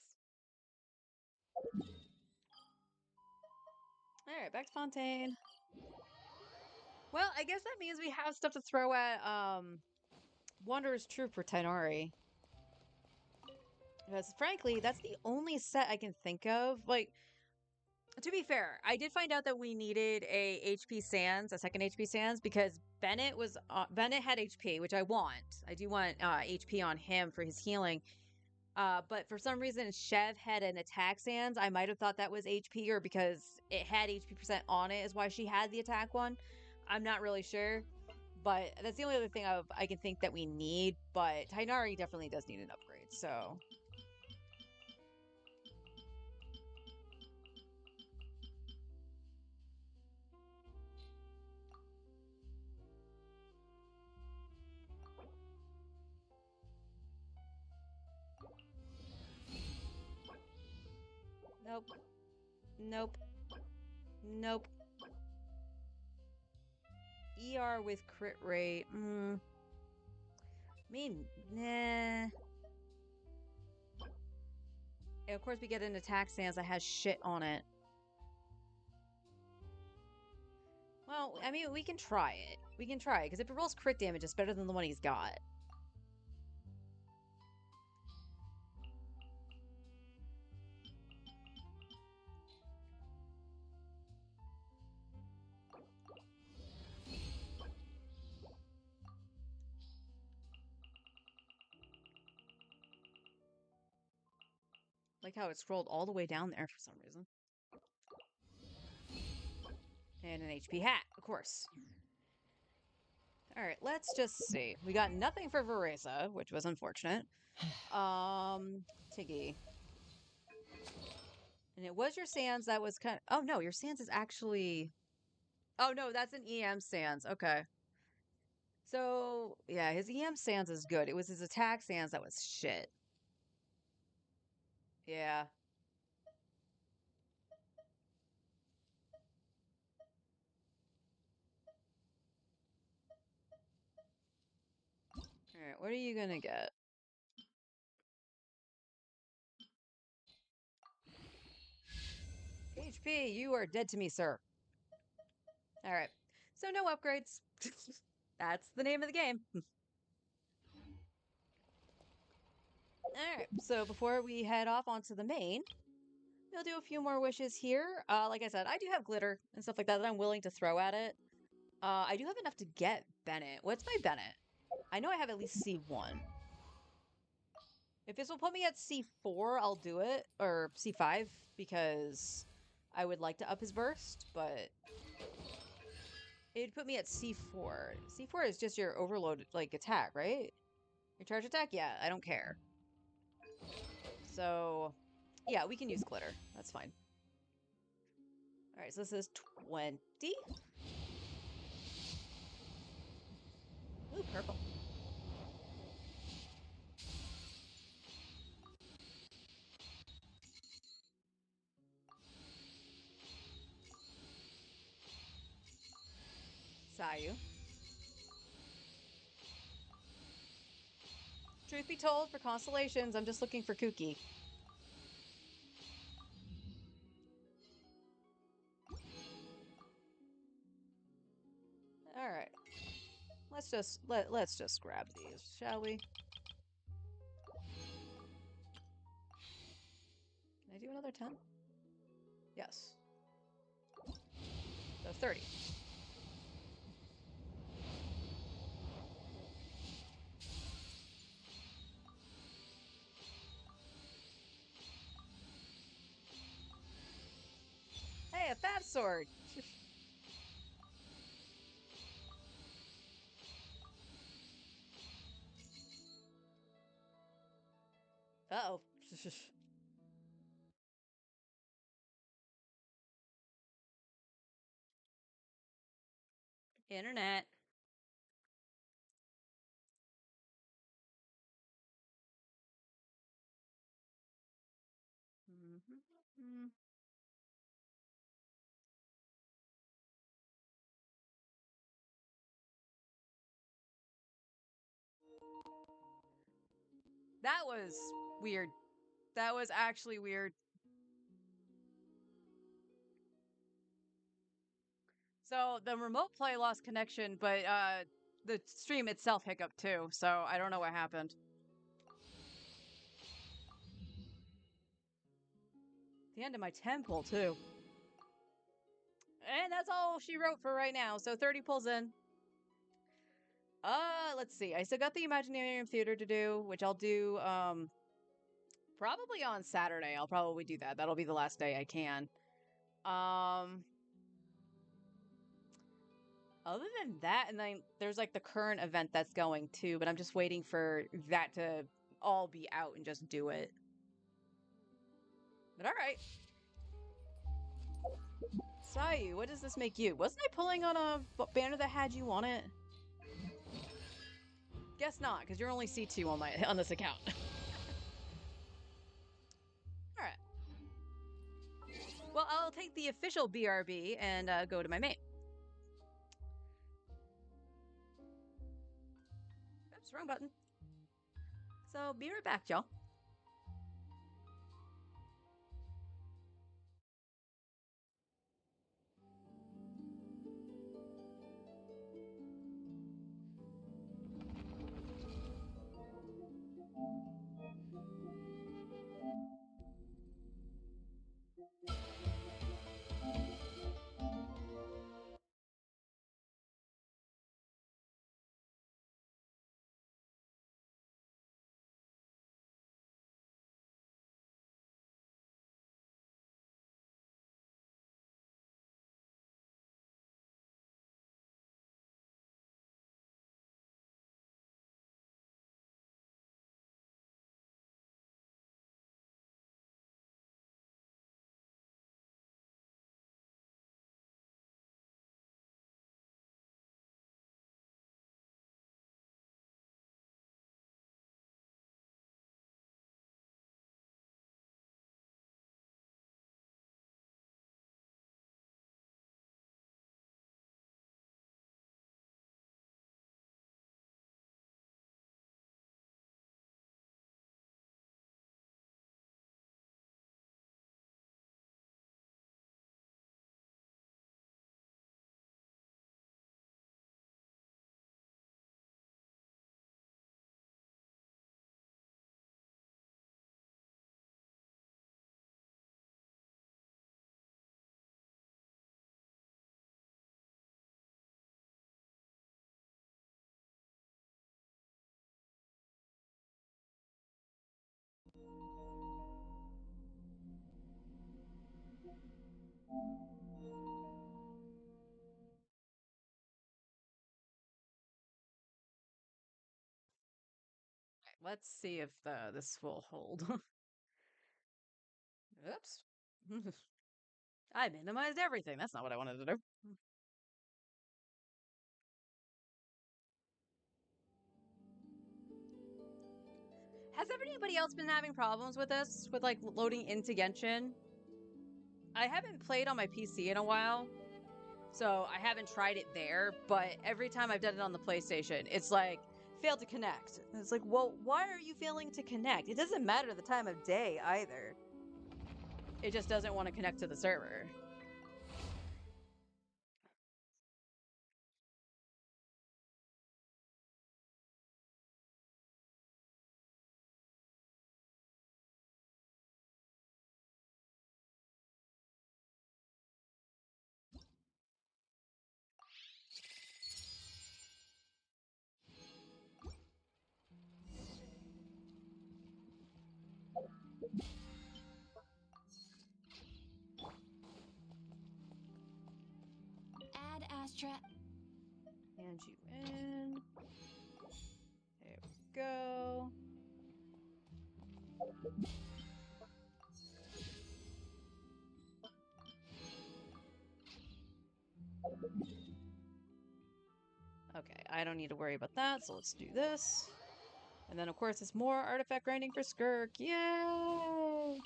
Speaker 1: Alright, back to Fontaine. Well, I guess that means we have stuff to throw at Wanderer's Troop for Tainari. Because frankly, that's the only set I can think of. Like, to be fair, I did find out that we needed a HP Sans, a second HP Sans, because Bennett had HP, which I want. I do want HP on him for his healing. But for some reason, Chev had an attack Sans. I might have thought that was HP, or because it had HP percent on it is why she had the attack one. I'm not really sure. But that's the only other thing I can think that we need. But Tainari definitely does need an upgrade, so. Nope. Nope. Nope. ER with crit rate. I mean, nah. And of course, we get an attack stance that has shit on it. Well, I mean, we can try it. We can try it, because if it rolls crit damage, it's better than the one he's got. Like how it scrolled all the way down there for some reason. And an HP hat, of course. Alright, let's just see. We got nothing for Vereza, which was unfortunate. Tiggy. And it was your Sans that was kind of... Oh, no, your Sans is actually... Oh, no, that's an EM Sans. Okay. So, yeah, his EM Sans is good. It was his attack Sans that was shit. Yeah. Alright, what are you gonna get? HP, you are dead to me, sir. Alright. So no upgrades. That's the name of the game. Alright, so before we head off onto the main, we'll do a few more wishes here. Like I said, I do have glitter and stuff like that I'm willing to throw at it. I do have enough to get Bennett. What's my Bennett? I know I have at least C1. If this will put me at C4, I'll do it. Or C5, because I would like to up his burst, but it'd put me at C4. C4 is just your overload, like, attack, right? Your charge attack? Yeah, I don't care. So, yeah, we can use glitter. That's fine. Alright, so this is 20. Ooh, purple. Sayu. Truth be told, for constellations, I'm just looking for Kuki. All right, let's just grab these, shall we? Can I do another 10? Yes. So 30. Hey, a fat sword! Uh-oh. Internet. Mm-hmm. That was weird. That was actually weird. So the remote play lost connection, but the stream itself hiccuped too. So I don't know what happened. The end of my temple too. And that's all she wrote for right now. So 30 pulls in. Let's see. I still got the Imaginarium Theater to do, which I'll do probably on Saturday. I'll probably do that. That'll be the last day I can. Other than that, and then there's like the current event that's going too, but I'm just waiting for that to all be out and just do it. But all right. Sayu, what does this make you? Wasn't I pulling on a banner that had you on it? Guess not, because you're only C2 on my on this account. All right. Well, I'll take the official BRB and go to my main. Oops, wrong button. So be right back, y'all. Let's see if this will hold. Oops. I minimized everything. That's not what I wanted to do. Has anybody else been having problems with this? With like loading into Genshin? I haven't played on my PC in a while, so I haven't tried it there, but every time I've done it on the PlayStation, it's like, failed to connect. And it's like, well, why are you failing to connect? It doesn't matter the time of day either. It just doesn't want to connect to the server.
Speaker 2: extra.
Speaker 1: And you in. There we go. Okay, I don't need to worry about that, so let's do this. And then, of course, it's more artifact grinding for Skirk. Yay!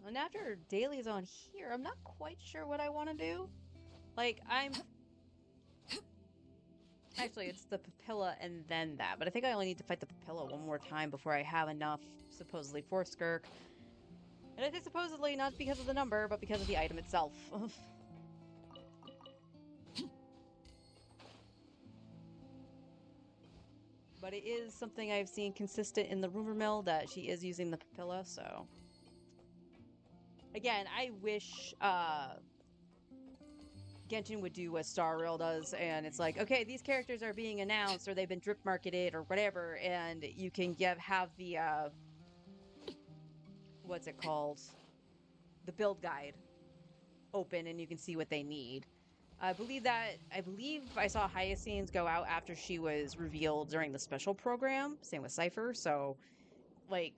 Speaker 1: And after Daily's on here, I'm not quite sure what I want to do. Like, Actually, it's the Papilla and then that, but I think I only need to fight the Papilla one more time before I have enough, supposedly, for Skirk. And I say supposedly not because of the number, but because of the item itself. But it is something I've seen consistent in the rumor mill that she is using the Papilla, so... Again, I wish Genshin would do what Star Rail does, and it's like, okay, these characters are being announced, or they've been drip marketed, or whatever, and you can have the, what's it called? The build guide open, and you can see what they need. I believe I saw Hyacinth go out after she was revealed during the special program. Same with Cypher. So, like,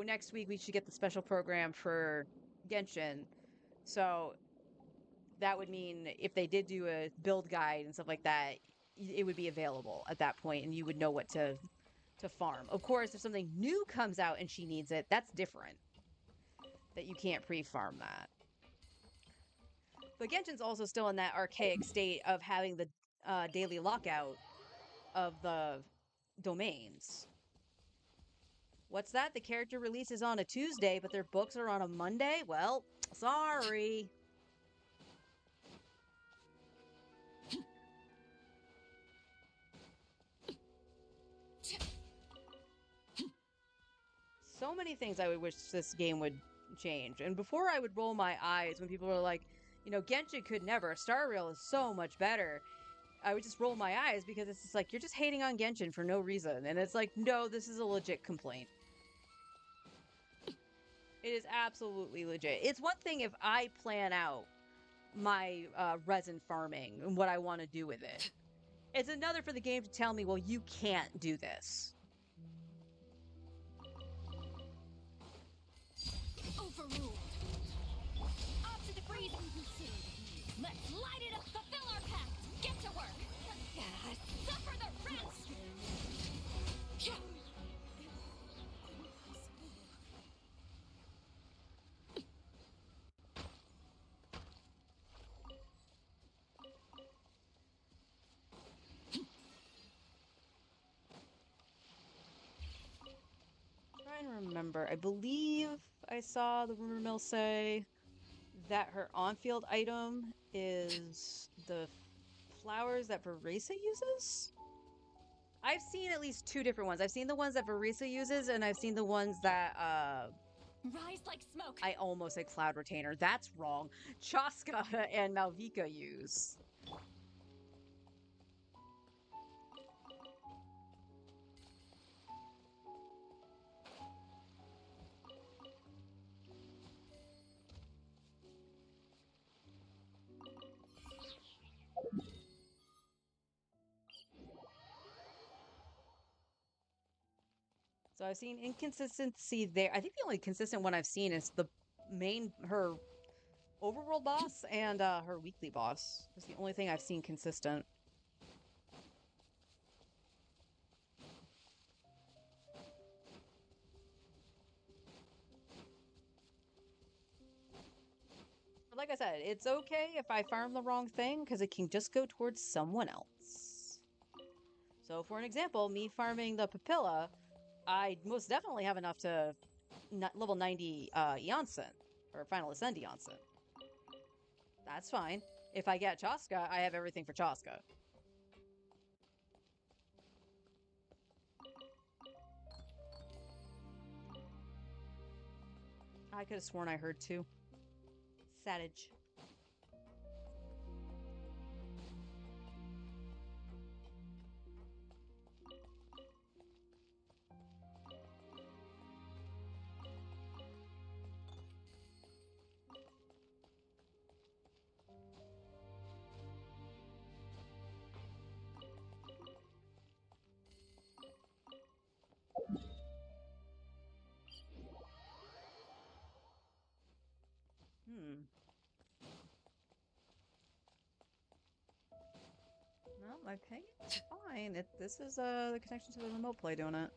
Speaker 1: next week we should get the special program for Genshin. So that would mean if they did do a build guide and stuff like that, it would be available at that point, and you would know what to farm. Of course, if something new comes out and she needs it, that's different. That you can't pre-farm that. But Genshin's also still in that archaic state of having the daily lockout of the domains. What's that? The character releases on a Tuesday, but their books are on a Monday? Well, sorry. So many things I would wish this game would change. And before I would roll my eyes when people were like, you know, Genshin could never. Star Rail is so much better. I would just roll my eyes because it's just like, you're just hating on Genshin for no reason. And it's like, no, this is a legit complaint. It is absolutely legit. It's one thing if I plan out my resin farming and what I want to do with it. It's another for the game to tell me, well, you can't do this.
Speaker 2: Overruled. Off to the freezing pursuit. Let's light it up, fulfill our pact. Get to work. Suffer the rest.
Speaker 1: Trying to remember. I believe I saw the rumor mill say that her on-field item is the flowers that Veresa uses? I've seen at least two different ones. I've seen the ones that Veresa uses, and I've seen the ones that,
Speaker 2: Rise like smoke.
Speaker 1: I almost said Cloud Retainer. That's wrong. Chaska and Malvika use. So I've seen inconsistency there. I think the only consistent one I've seen is her overworld boss and her weekly boss. It's the only thing I've seen consistent. But like I said, it's okay if I farm the wrong thing because it can just go towards someone else. So for an example, me farming the Papilla, I most definitely have enough to level 90 Eonson, or Final Ascend Eonson. That's fine. If I get Chaska, I have everything for Chaska. I could have sworn I heard two. Savage. Hmm. No, my ping is fine. This is the connection to the remote play doing it.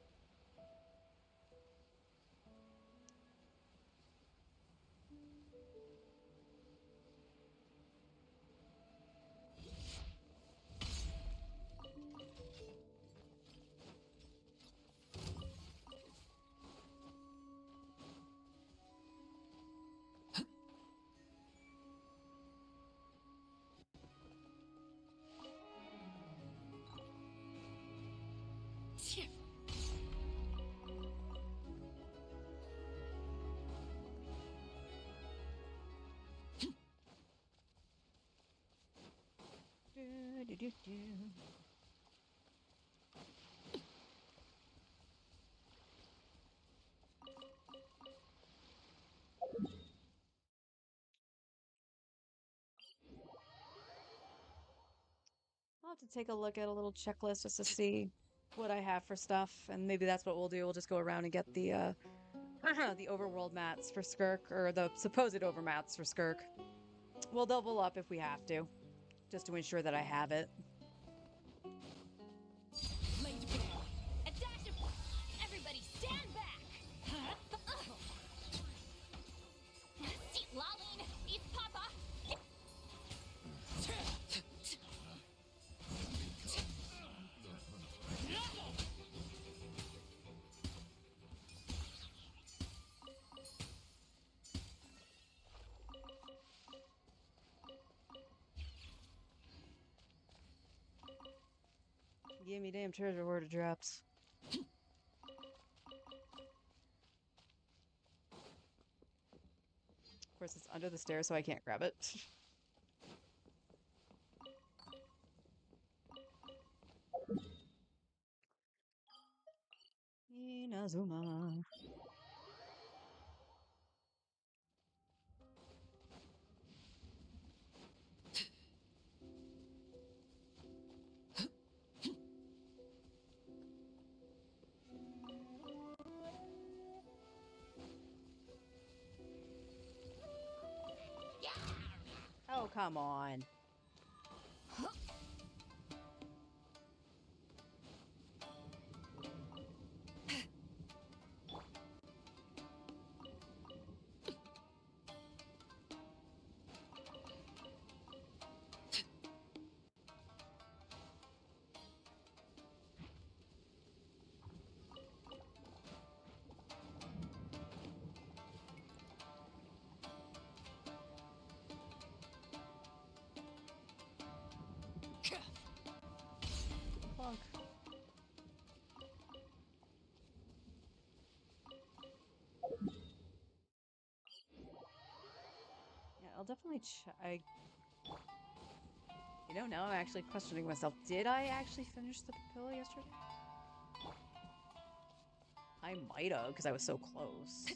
Speaker 1: Do, do, do, do. I'll have to take a look at a little checklist just to see what I have for stuff, and maybe that's what we'll do. We'll just go around and get the the overworld mats for Skirk, or the supposed overmats for Skirk. We'll double up if we have to, just to ensure that I have it.
Speaker 2: Laid bare. A dash of... Everybody stand back! Sit lolling! Eat papa!
Speaker 1: Give me damn treasure where it drops. Of course, it's under the stairs, so I can't grab it. Inazuma. Oh, come on. Plunk. Yeah, I'll definitely check. You know, now I'm actually questioning myself. Did I actually finish the papilla yesterday? I might have, because I was so close.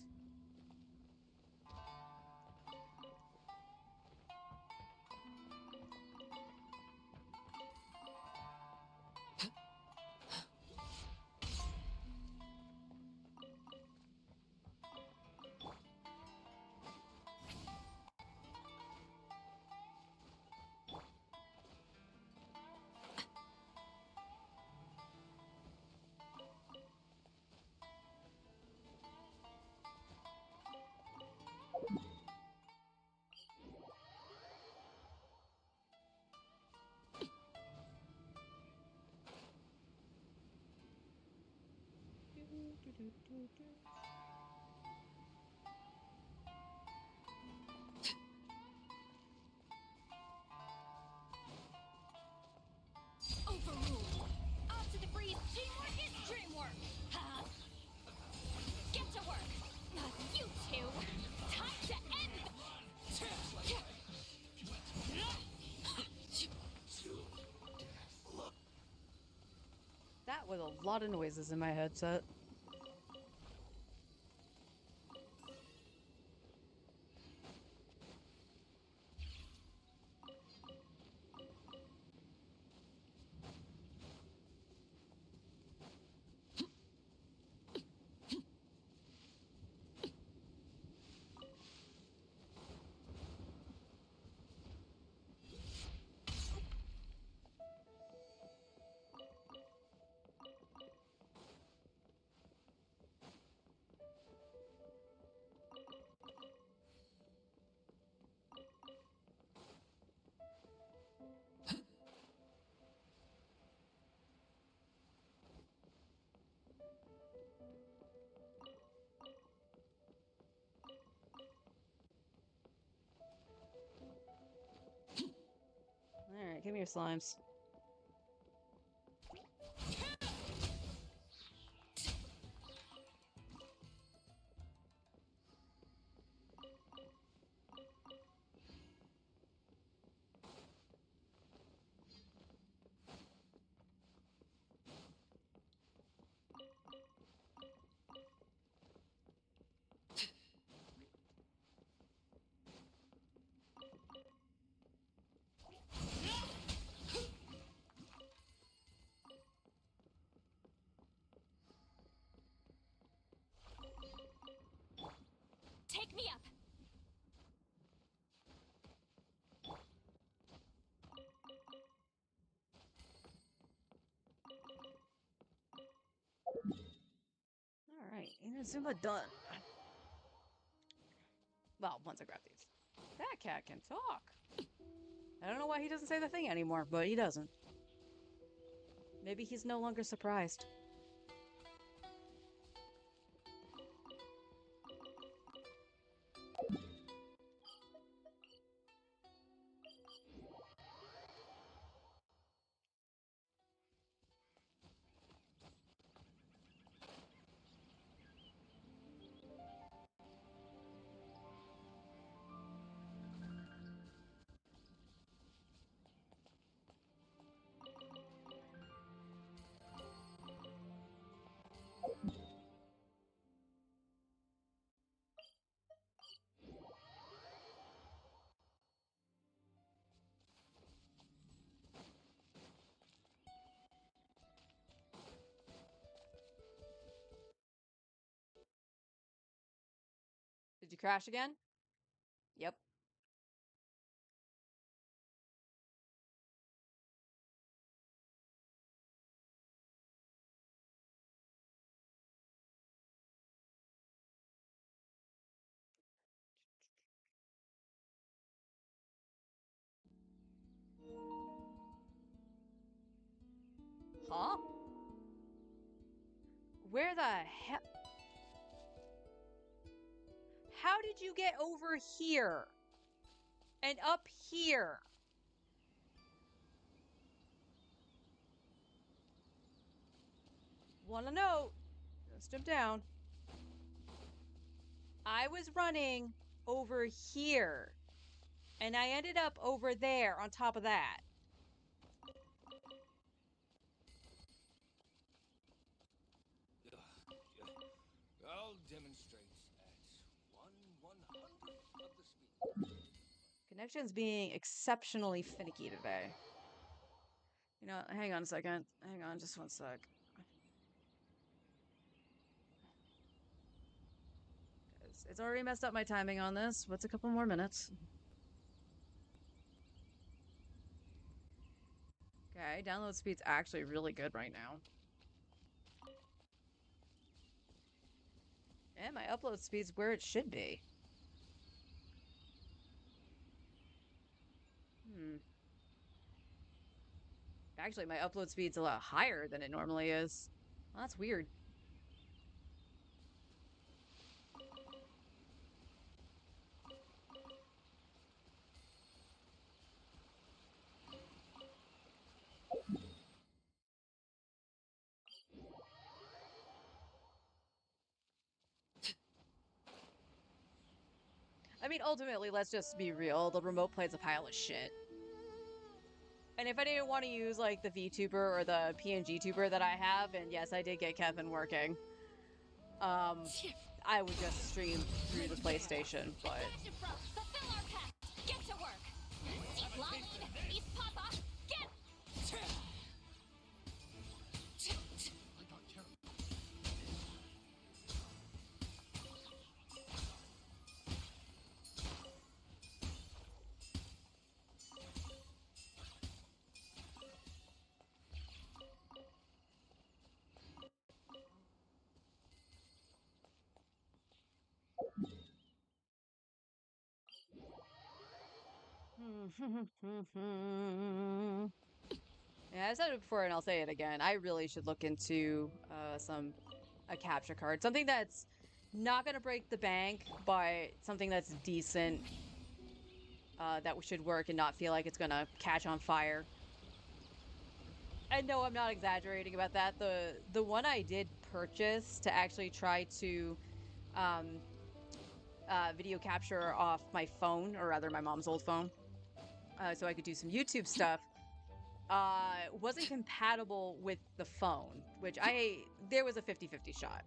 Speaker 2: Overruled! Off to the breeze! Teamwork is dreamwork! Huh? Get to work! Not you two!
Speaker 1: A lot of noises in my headset. Alright, give me your slimes.
Speaker 2: Take me up!
Speaker 1: Alright, Inazuma done. Well, once I grab these. That cat can talk. I don't know why he doesn't say the thing anymore, but he doesn't. Maybe he's no longer surprised. Did you crash again? Yep. Huh? Where the hell? How did you get over here? And up here? Wanna know? Just jump down. I was running over here. And I ended up over there on top of that.
Speaker 5: I'll demonstrate at 1/100th of the speed.
Speaker 1: Connection's being exceptionally finicky today. You know, hang on a second. Hang on just one sec. It's already messed up my timing on this. What's a couple more minutes? Okay, download speed's actually really good right now. And my upload speed's where it should be. Actually, my upload speed's a lot higher than it normally is. Well, that's weird. I mean, ultimately, let's just be real. The remote play's a pile of shit. And if I didn't want to use like the VTuber or the PNG tuber that I have, and yes, I did get Kevin working. I would just stream through the PlayStation, but
Speaker 2: Attention, bro! Fulfill our pact! Get to work! East Lion, East Papa, get...
Speaker 3: I got carried.
Speaker 1: yeah, I said it before and I'll say it again. I really should look into a capture card, something that's not gonna break the bank, but something that's decent, that should work and not feel like it's gonna catch on fire. And no, I'm not exaggerating about that. The one I did purchase to actually try to um, video capture off my phone, or rather my mom's old phone, so I could do some YouTube stuff, wasn't compatible with the phone, which there was a 50-50 shot.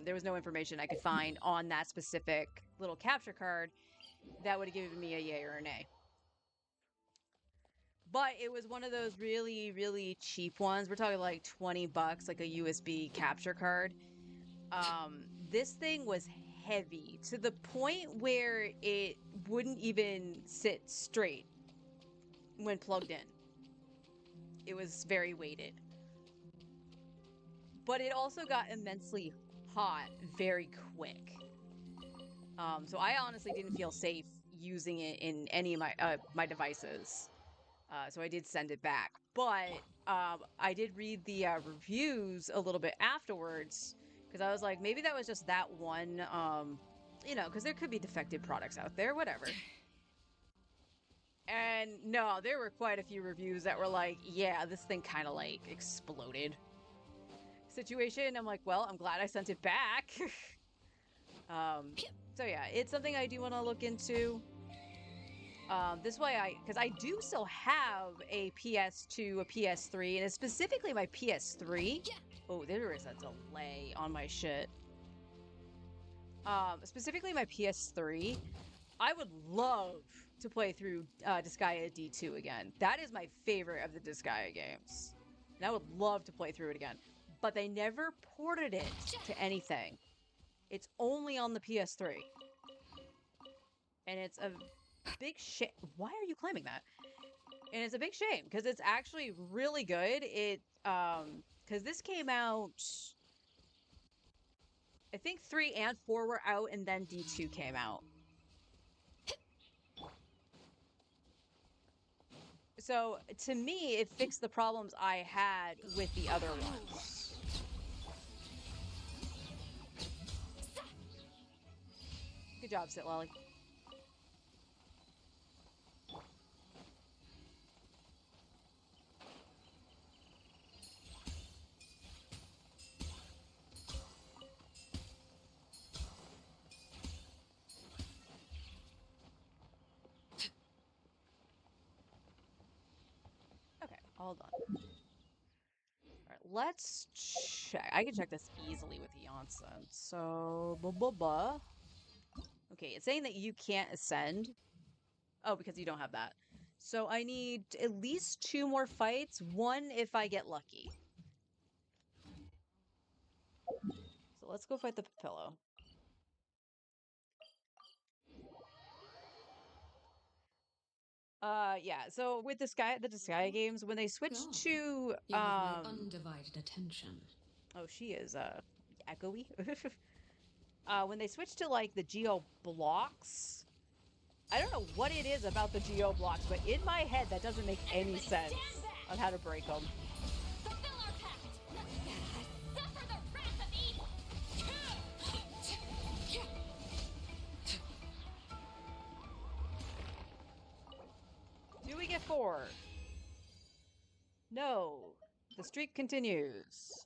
Speaker 1: There was no information I could find on that specific little capture card that would have given me a yay or a nay. But it was one of those really, really cheap ones. We're talking like 20 bucks, like a USB capture card. This thing was heavy to the point where it wouldn't even sit straight when plugged in. It was very weighted. But it also got immensely hot very quick. So I honestly didn't feel safe using it in any of my devices. So I did send it back. But I did read the reviews a little bit afterwards, because I was like, maybe that was just that one, because there could be defective products out there, whatever. And no, there were quite a few reviews that were like, yeah, this thing kind of like exploded situation. I'm like, well, I'm glad I sent it back. So yeah, it's something I do want to look into. This way because I do still have a PS2, a PS3, and it's specifically my PS3. Oh, there is a delay on my shit. Specifically my PS3. I would love to play through Disgaea D2 again. That is my favorite of the Disgaea games. And I would love to play through it again. But they never ported it to anything. It's only on the PS3. And it's a big shame. Why are you claiming that? And it's a big shame because it's actually really good. Because this came out, I think 3 and 4 were out, and then D2 came out. So to me, it fixed the problems I had with the other ones. Good job, Sit Lolly. Okay, hold on. Alright, let's check. I can check this easily with Janssen. So, okay, it's saying that you can't ascend. Oh, because you don't have that. So I need at least 2 more fights. 1 if I get lucky. So let's go fight the Papillo. Yeah. So with the Disgaea games, when they switched to
Speaker 4: You have my undivided attention.
Speaker 1: oh, she is echoey. When they switched to like the Geo blocks, I don't know what it is about the Geo blocks, but in my head that doesn't make any sense on how to break them.
Speaker 2: Fulfill our pact! Suffer the wrath of evil!
Speaker 1: Do we get 4? No. The streak continues.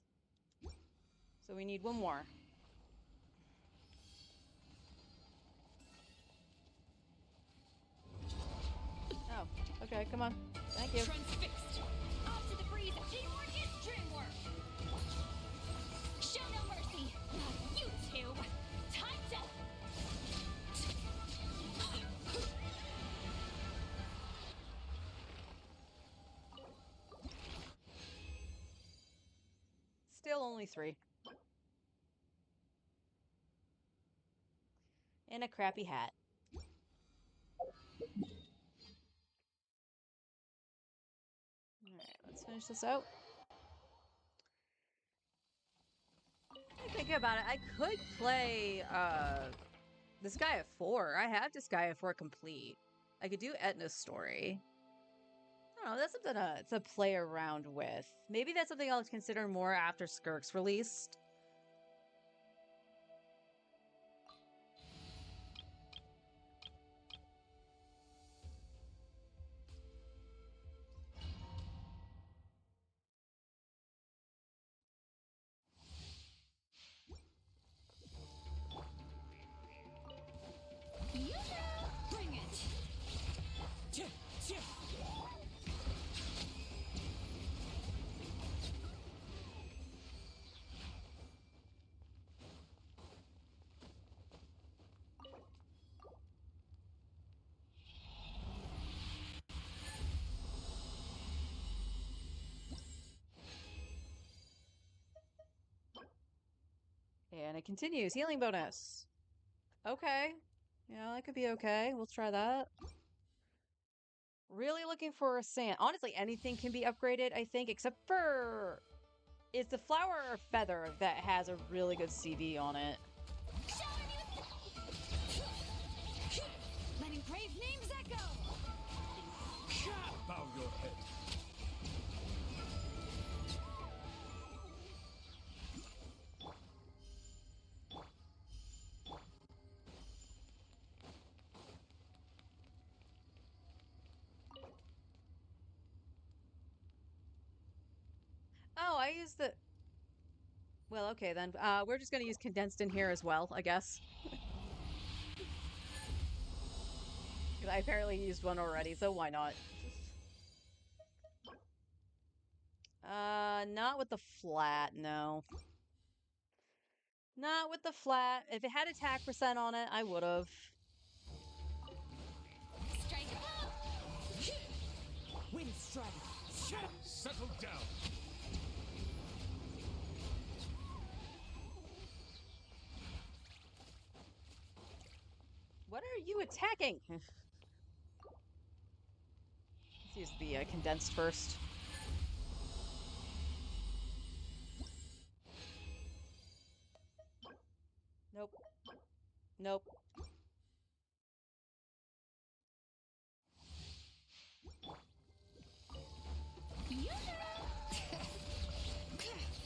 Speaker 1: So we need 1 more. Oh, okay, come on. Thank you.
Speaker 2: Transfixed! piece of teamwork is dreamwork. Show no mercy. Not you two. Time to.
Speaker 1: Still only 3. And a crappy hat. Alright, let's finish this out. I think about it, I could play this guy at 4. I have this guy at 4 complete. I could do Etna's story. I don't know, that's something to play around with. Maybe that's something I'll consider more after Skirk's released.
Speaker 2: You bring it.
Speaker 1: And it continues. Healing bonus. Okay. Yeah, that could be okay. We'll try that. Really looking for a sand. Honestly, anything can be upgraded, I think, except for... It's the flower or feather that has a really good CV on it.
Speaker 2: Letting brave names echo.
Speaker 3: Bow your head.
Speaker 1: Oh, I used the... Well, okay then. We're just gonna use condensed in here as well, I guess. Because I apparently used one already, so why not? Not with the flat, no. Not with the flat. If it had attack percent on it, I would've.
Speaker 2: Strike a blow.
Speaker 3: Wind strike. Settle down.
Speaker 1: What are you attacking? Let's use the condensed first. Nope. Nope.
Speaker 2: You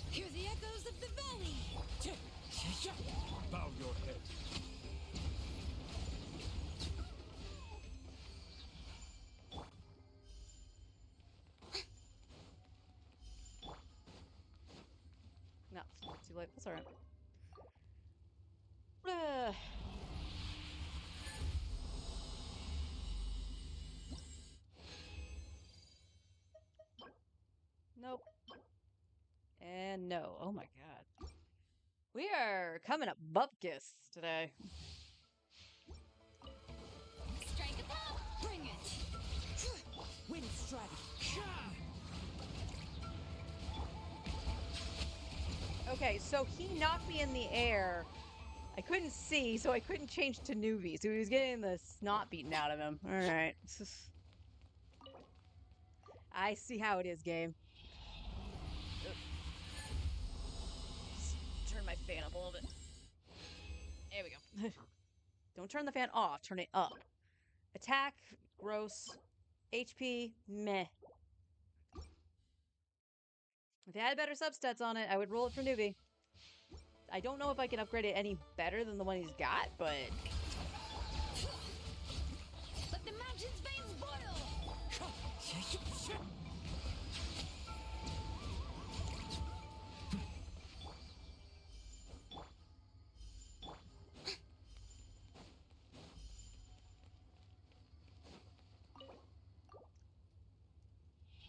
Speaker 2: hear the echoes of the valley.
Speaker 3: Bow your head.
Speaker 1: No, it's too late. That's alright. Ugh. Nope. And no. Oh my god. We are coming up bupkis today.
Speaker 2: Strike a blow. Bring it.
Speaker 3: Wind strike.
Speaker 1: Okay, so he knocked me in the air. I couldn't see, so I couldn't change to newbie. So he was getting the snot beaten out of him. Alright. I see how it is, game. Just turn my fan up a little bit. There we go. Don't turn the fan off, turn it up. Attack, gross. HP, meh. If it had better substats on it, I would roll it for newbie. I don't know if I can upgrade it any better than the one he's got, but...
Speaker 2: Let the mountain's veins boil.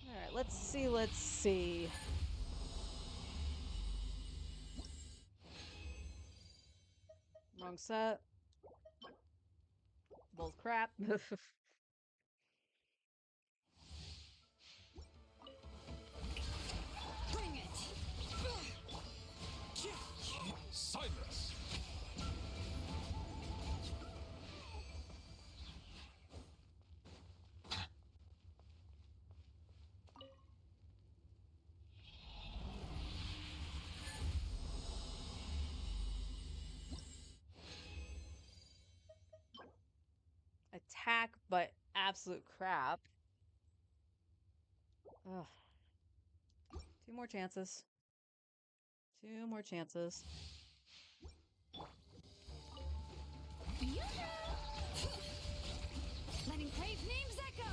Speaker 1: Alright, let's see, let's see. Wrong set. Both crap.
Speaker 2: Bring it!
Speaker 3: Silence!
Speaker 1: Attack, but absolute crap. Ugh. Two more chances. Two more chances.
Speaker 2: Letting Crave's names echo!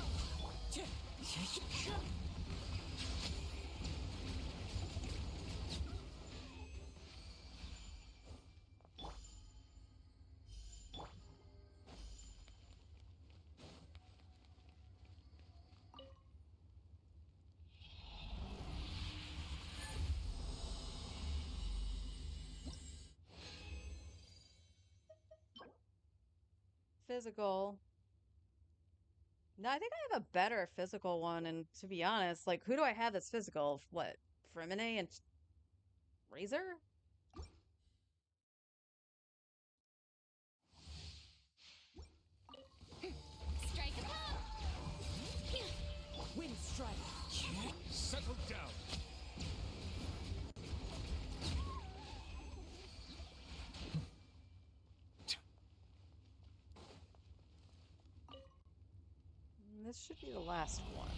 Speaker 1: Physical. No, I think I have a better physical one, and to be honest, like, who do I have that's physical? What? Fremine and Razor?
Speaker 2: Strike a pop!
Speaker 5: Wind strike.
Speaker 3: Settle down!
Speaker 1: This should be the last one.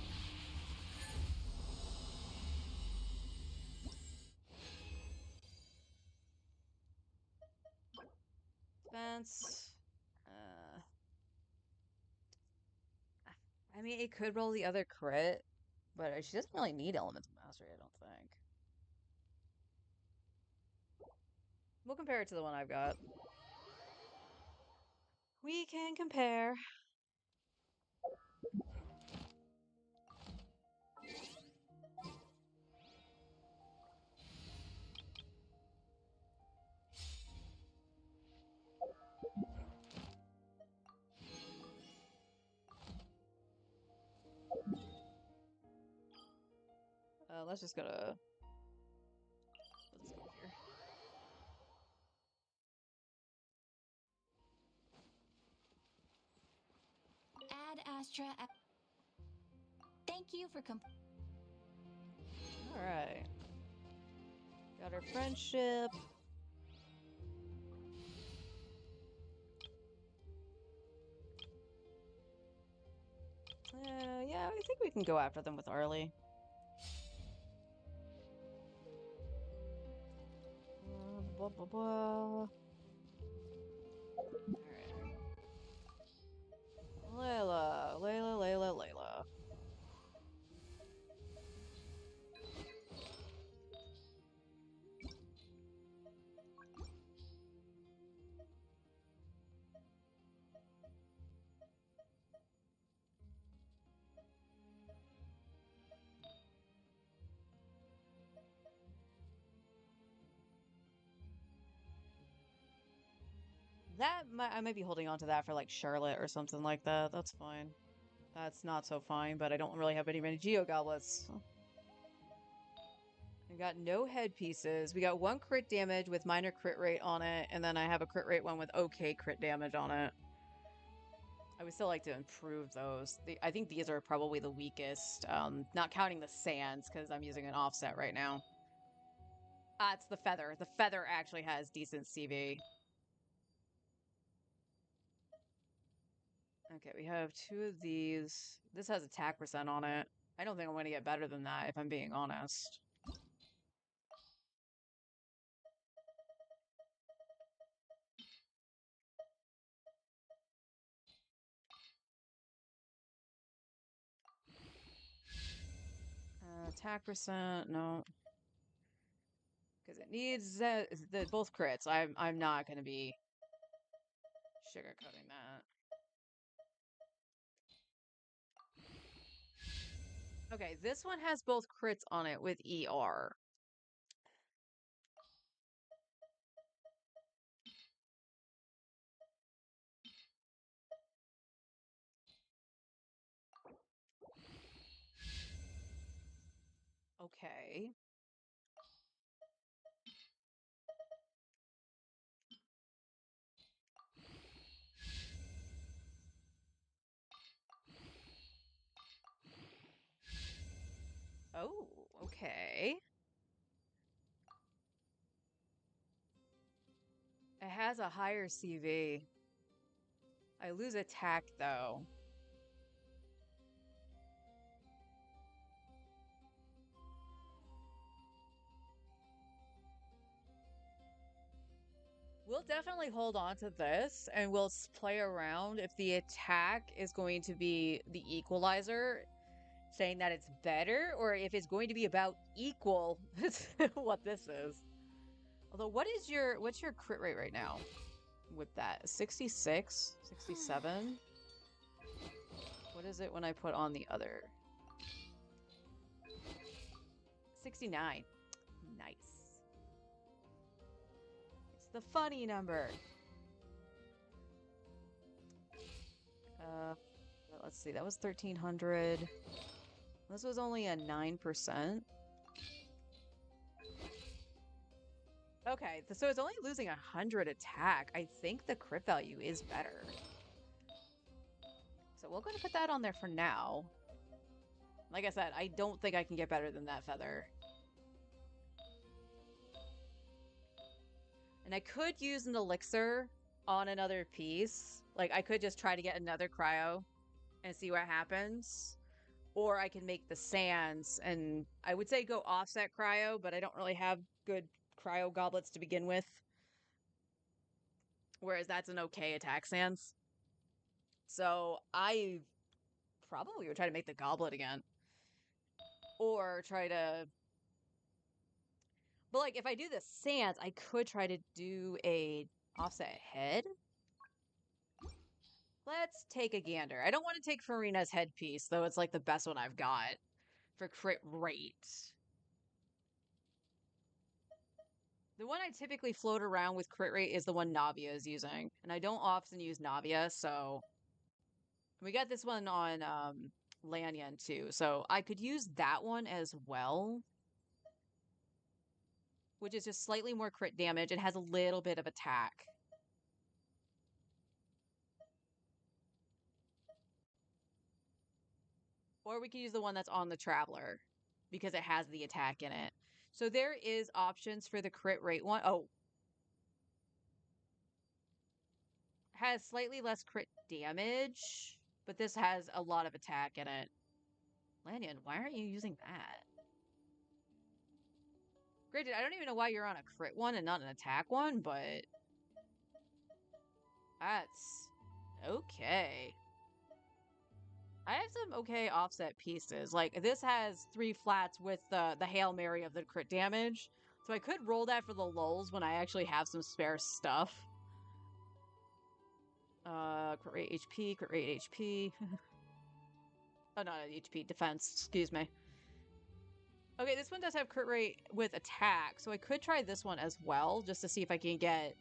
Speaker 1: Defense. I mean, it could roll the other crit, but she doesn't really need Elemental Mastery, I don't think. We'll compare it to the one I've got. We can compare. Let's just go to... Let's go here.
Speaker 2: Ad Astra. Thank you for
Speaker 1: Alright. Got our friendship. Yeah, I think we can go after them with Arlie. Blah, blah, blah. Alright. Layla. I might be holding on to that for like Charlotte or something like that. That's fine. That's not so fine, but I don't really have any Geo Goblets. I got no headpieces. We got one crit damage with minor crit rate on it, and then I have a crit rate one with okay crit damage on it. I would still like to improve those. I think these are probably the weakest, not counting the sands, because I'm using an offset right now. It's the feather. The feather actually has decent CV. Okay, we have two of these. This has attack percent on it. I don't think I'm going to get better than that, if I'm being honest. Attack percent, no. Because it needs both crits. I'm not going to be sugarcoating that. Okay, this one has both crits on it with ER. Okay. Oh, okay. It has a higher CV. I lose attack though. We'll definitely hold on to this and we'll play around if the attack is going to be the equalizer, saying that it's better, or if it's going to be about equal what this is. Although what's your crit rate right now with that? 66, 67? What is it when I put on the other? 69. Nice. It's the funny number. Uh, let's see. That was 1300. This was only a 9%. Okay, so it's only losing 100 attack. I think the crit value is better. So we're going to put that on there for now. Like I said, I don't think I can get better than that feather. And I could use an elixir on another piece. Like, I could just try to get another cryo and see what happens. Or I can make the sands, and I would say go offset cryo, but I don't really have good cryo goblets to begin with. Whereas that's an okay attack sands. So I probably would try to make the goblet again. Or try to... But, like, if I do the sands, I could try to do a offset head. Let's take a gander. I don't want to take Farina's headpiece, though it's, like, the best one I've got for crit rate. The one I typically float around with crit rate is the one Navia is using. And I don't often use Navia, so... We got this one on Lanyan, too. So I could use that one as well. Which is just slightly more crit damage. It has a little bit of attack. Or we could use the one that's on the Traveler, because it has the attack in it. So there is options for the crit rate one. Oh. Has slightly less crit damage, but this has a lot of attack in it. Lanyon, why aren't you using that? Granted, I don't even know why you're on a crit one and not an attack one, but... That's... okay. I have some okay offset pieces. Like, this has 3 flats with the Hail Mary of the crit damage. So I could roll that for the lulz when I actually have some spare stuff. Crit rate HP, crit rate HP. Oh, not HP, defense, excuse me. Okay, this one does have crit rate with attack, so I could try this one as well, just to see if I can get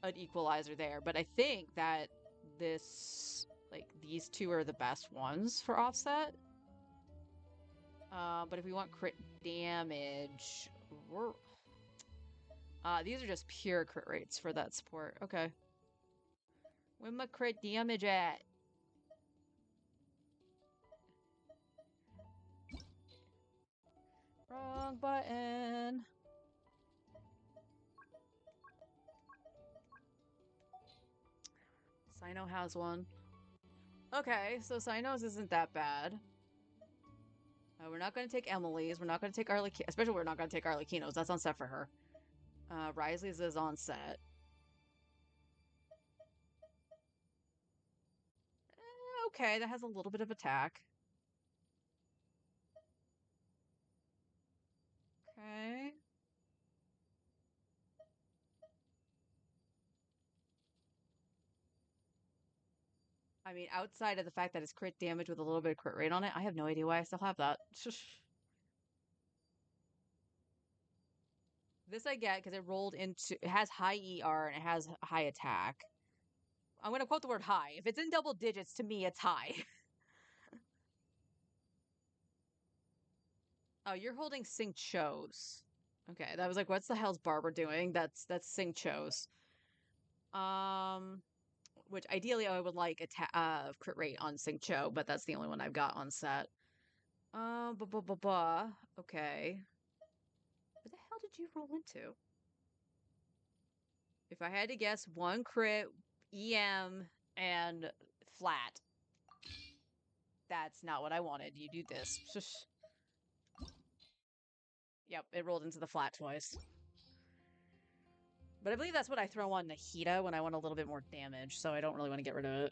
Speaker 1: an equalizer there. But I think that this, like, these two are the best ones for offset. But if we want crit damage, we're... these are just pure crit rates for that support. Okay. Where's my crit damage at? Wrong button. Sino has one. Okay, so Sino's isn't that bad. We're not going to take Emily's. We're not going to take Arlecchino. Especially we're not going to take Arlecchino's. That's on set for her. Risley's is on set. Okay, that has a little bit of attack. Okay. I mean, outside of the fact that it's crit damage with a little bit of crit rate on it, I have no idea why I still have that. This I get because it rolled into, it has high ER and it has high attack. I'm going to quote the word high. If it's in double digits, to me, it's high. Oh, you're holding Sing Cho's. Okay, that was like, what's the hell's Barbara doing? That's Sing Cho's. Which ideally I would like crit rate on Sing Cho, but that's the only one I've got on set. Okay. What the hell did you roll into? If I had to guess, one crit, EM, and flat. That's not what I wanted. You do this. Yep, it rolled into the flat twice. But I believe that's what I throw on Nahida when I want a little bit more damage, so I don't really want to get rid of it.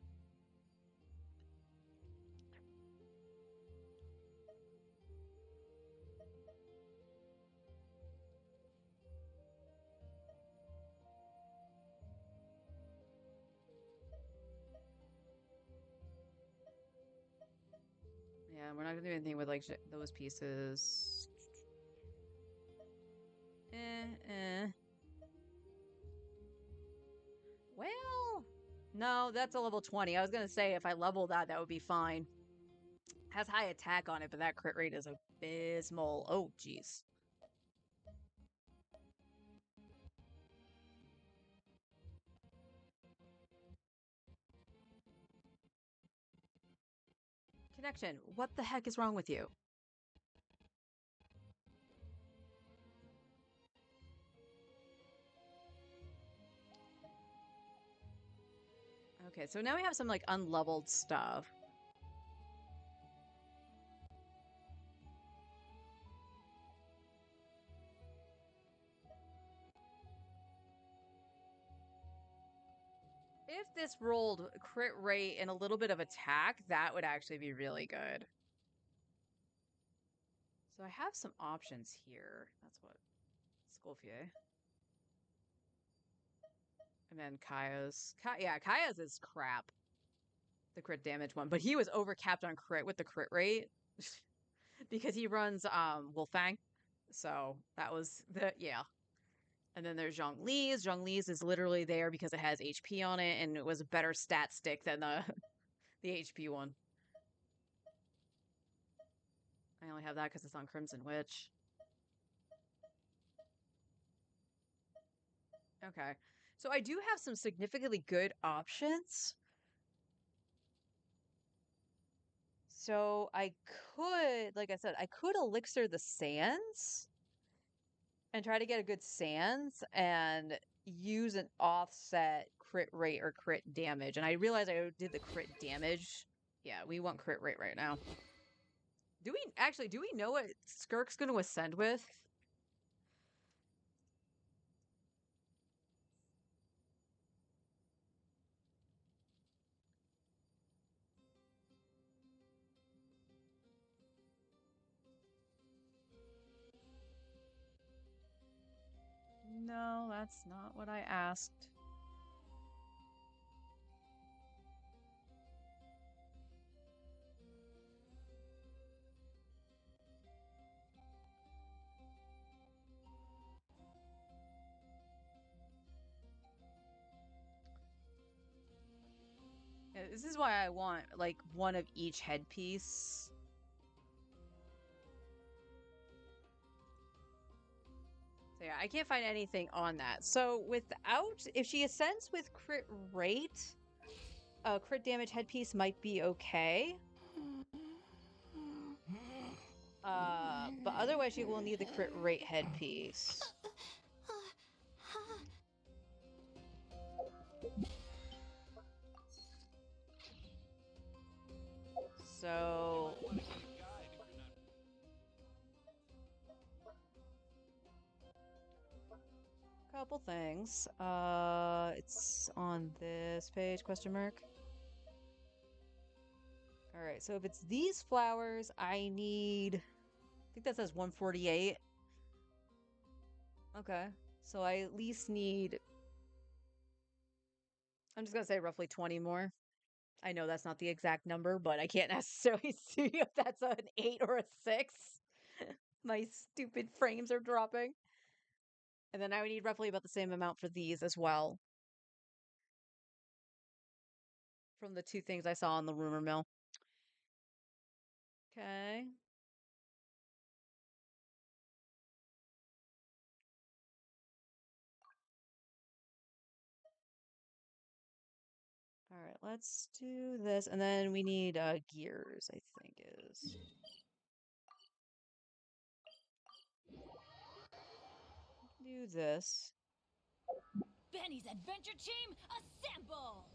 Speaker 1: Yeah, we're not gonna do anything with like those pieces. Well, no, that's a level 20. I was gonna say if I level that, that would be fine. Has high attack on it, but that crit rate is abysmal. Oh, jeez. Connection. What the heck is wrong with you? Okay, so now we have some like unleveled stuff. If this rolled crit rate and a little bit of attack, that would actually be really good. So I have some options here. That's what Scolfier. And then Kaya's. Yeah, Kaya's is crap. The crit damage one. But he was overcapped on crit with the crit rate. because he runs Wolfang. So that was the yeah. And then there's Zhongli's. Zhongli's is literally there because it has HP on it, and it was a better stat stick than the the HP one. I only have that because it's on Crimson Witch. Okay. So I do have some significantly good options. So I could, like I said, I could elixir the sands and try to get a good sands and use an offset crit rate or crit damage. And I realized I did the crit damage. Yeah, we want crit rate right now. Do we know what Skirk's going to ascend with? No, that's not what I asked. Yeah, this is why I want, like, one of each headpiece. So yeah, I can't find anything on that. So without, if she ascends with crit rate, crit damage headpiece might be okay. But otherwise she will need the crit rate headpiece. So couple things. It's on this page, question mark. All right, so if it's these flowers, I think that says 148. Okay, so I at least need, I'm just gonna say roughly 20 more. I know that's not the exact number, but I can't necessarily see if that's an 8 or a 6. My stupid frames are dropping. And then I would need roughly about the same amount for these as well. From the two things I saw on the rumor mill. Okay. All right, let's do this. And then we need gears, I think is. Do this.
Speaker 2: Benny's adventure team, assemble!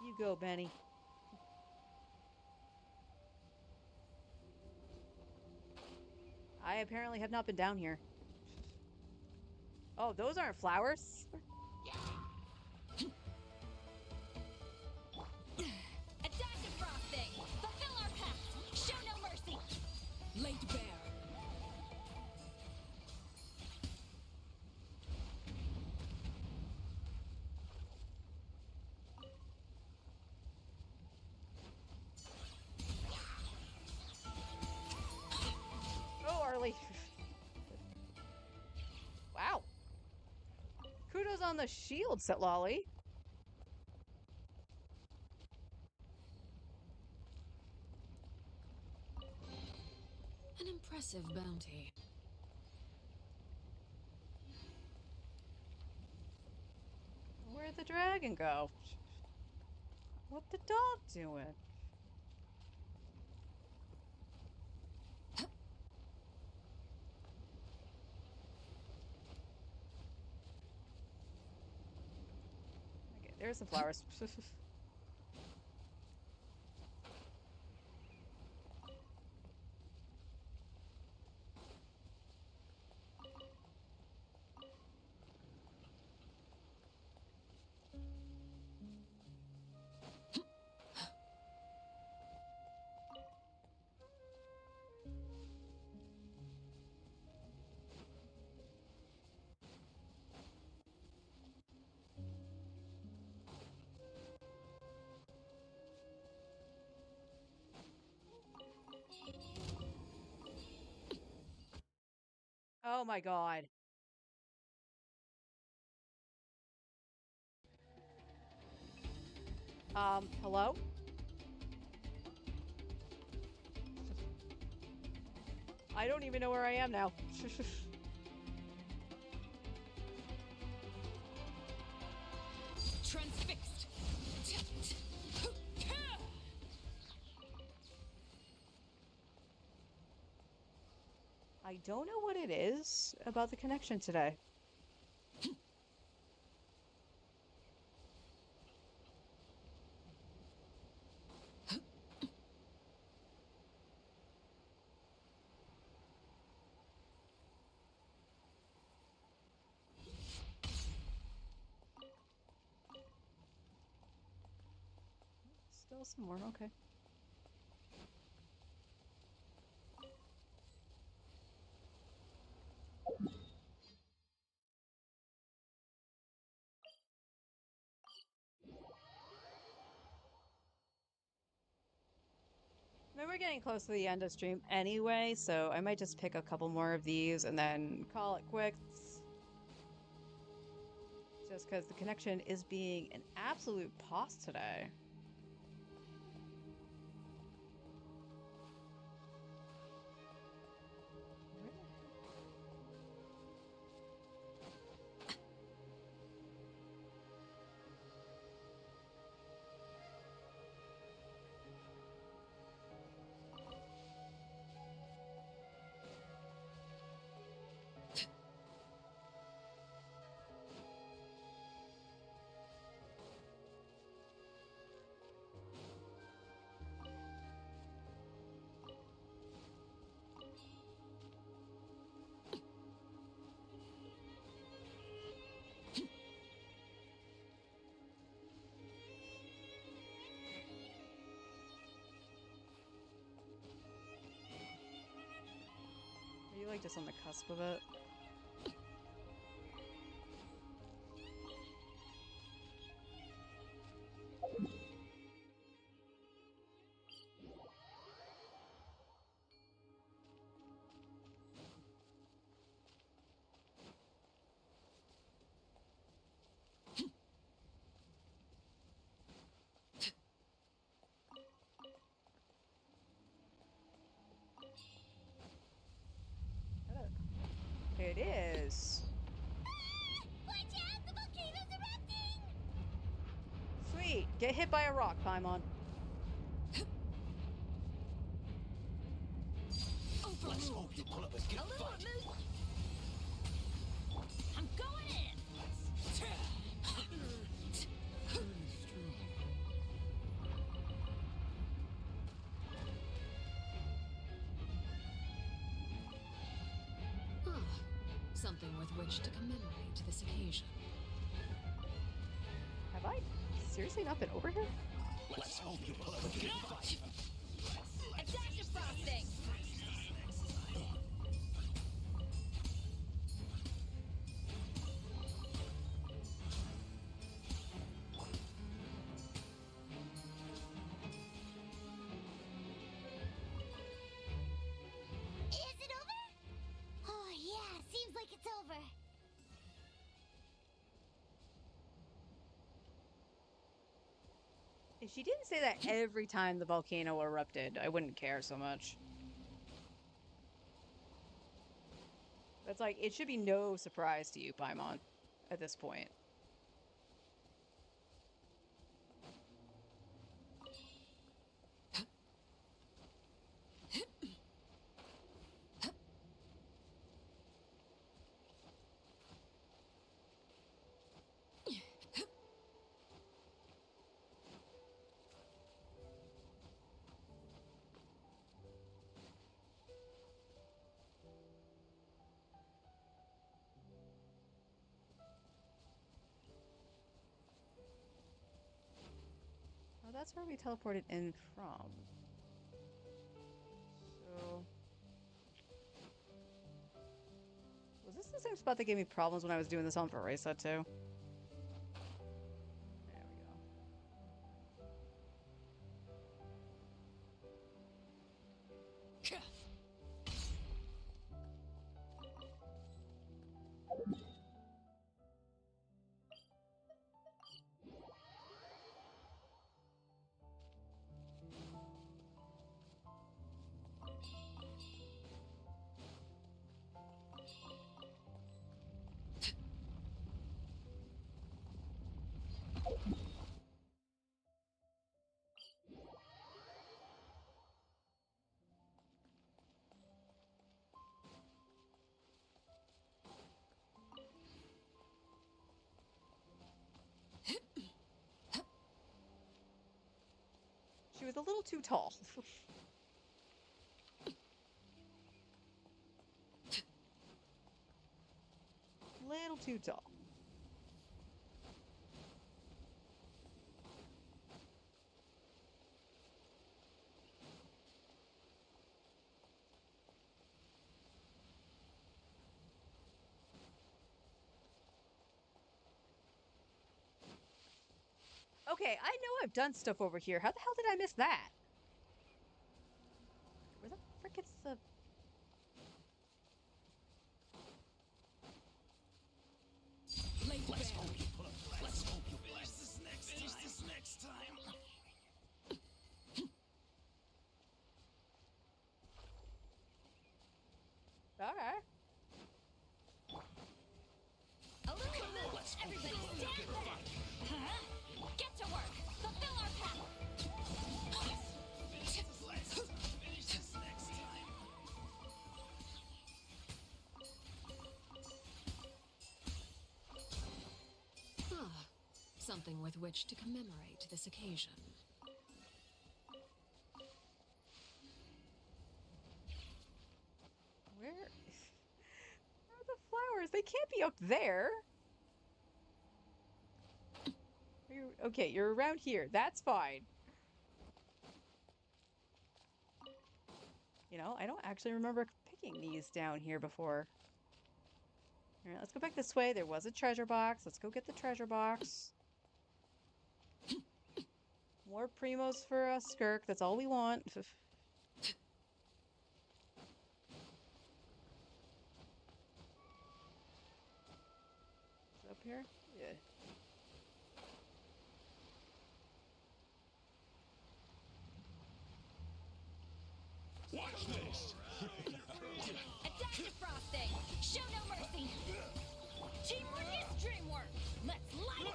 Speaker 1: You go, Benny. I apparently have not been down here. Oh, those aren't flowers.
Speaker 2: A dash of frosting! Fulfill our pact! Show no mercy! Laid bare!
Speaker 1: Oh, Arlie. Wow. Kudos on the shield, set Lolly.
Speaker 4: An impressive bounty.
Speaker 1: Where'd the dragon go? What the dog doing? Okay, there's some flowers. Oh my god. Hello? I don't even know where I am now.
Speaker 2: Transfixed!
Speaker 1: I don't know what it is about the connection today. Still some more, okay. I mean, we're getting close to the end of stream anyway, so I might just pick a couple more of these and then call it quits. Just because the connection is being an absolute pos today. Are you like just on the cusp of it? get hit by a rock, Paimon.
Speaker 3: Let's hope you pull up a good fight.
Speaker 2: I'm going in.
Speaker 4: Ah, something with which to commemorate this occasion.
Speaker 1: Have I seriously not been over here?
Speaker 3: Let's hope you pull up a good fight.
Speaker 2: Adaptive frosting.
Speaker 6: Is it over? Oh, yeah, seems like it's over.
Speaker 1: If she didn't say that every time the volcano erupted, I wouldn't care so much. That's like, it should be no surprise to you, Paimon, at this point. Oh, that's where we teleported in from. So... was this the same spot that gave me problems when I was doing this on Veresa too? There we go. She was a little too tall. Little too tall. Okay, I know I've done stuff over here. How the hell did I miss that? Where the frick is the...
Speaker 3: Let's hope you pull up. Let's hope you finish this next time.
Speaker 1: Okay.
Speaker 2: Let's everybody stand back. Huh? Get to work. Fulfill our pact.
Speaker 3: Let's finish this next time.
Speaker 4: Ah, something with which to commemorate this occasion.
Speaker 1: Where... where are the flowers? They can't be up there. Okay, you're around here. That's fine. You know, I don't actually remember picking these down here before. All right, let's go back this way. There was a treasure box. Let's go get the treasure box. More primos for Skirk. That's all we want. Is it up here? Yeah.
Speaker 3: Watch this.
Speaker 2: Adaptive frosting. Show no mercy. Teamwork is dreamwork. Let's light it.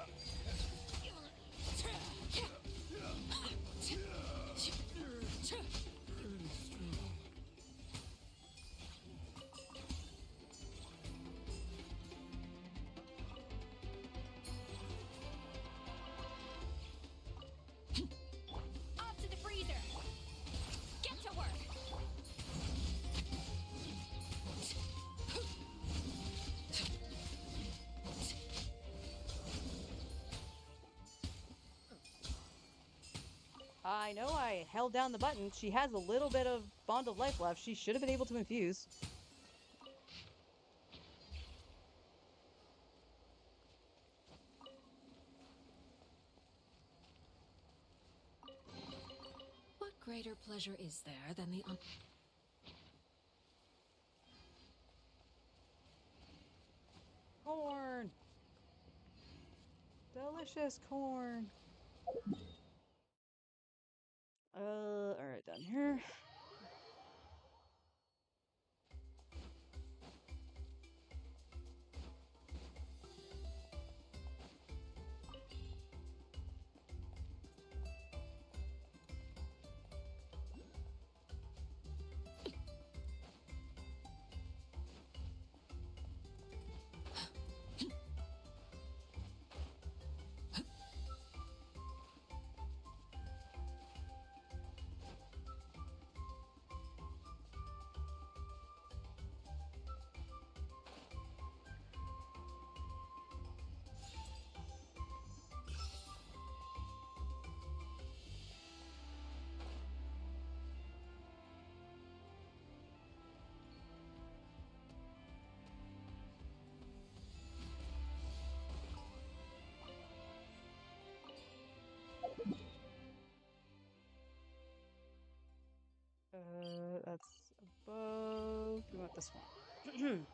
Speaker 1: I know I held down the button. She has a little bit of Bond of Life left. She should have been able to infuse.
Speaker 4: What greater pleasure is there than the
Speaker 1: Corn! Delicious corn! Alright, done here. That's above. We want this one.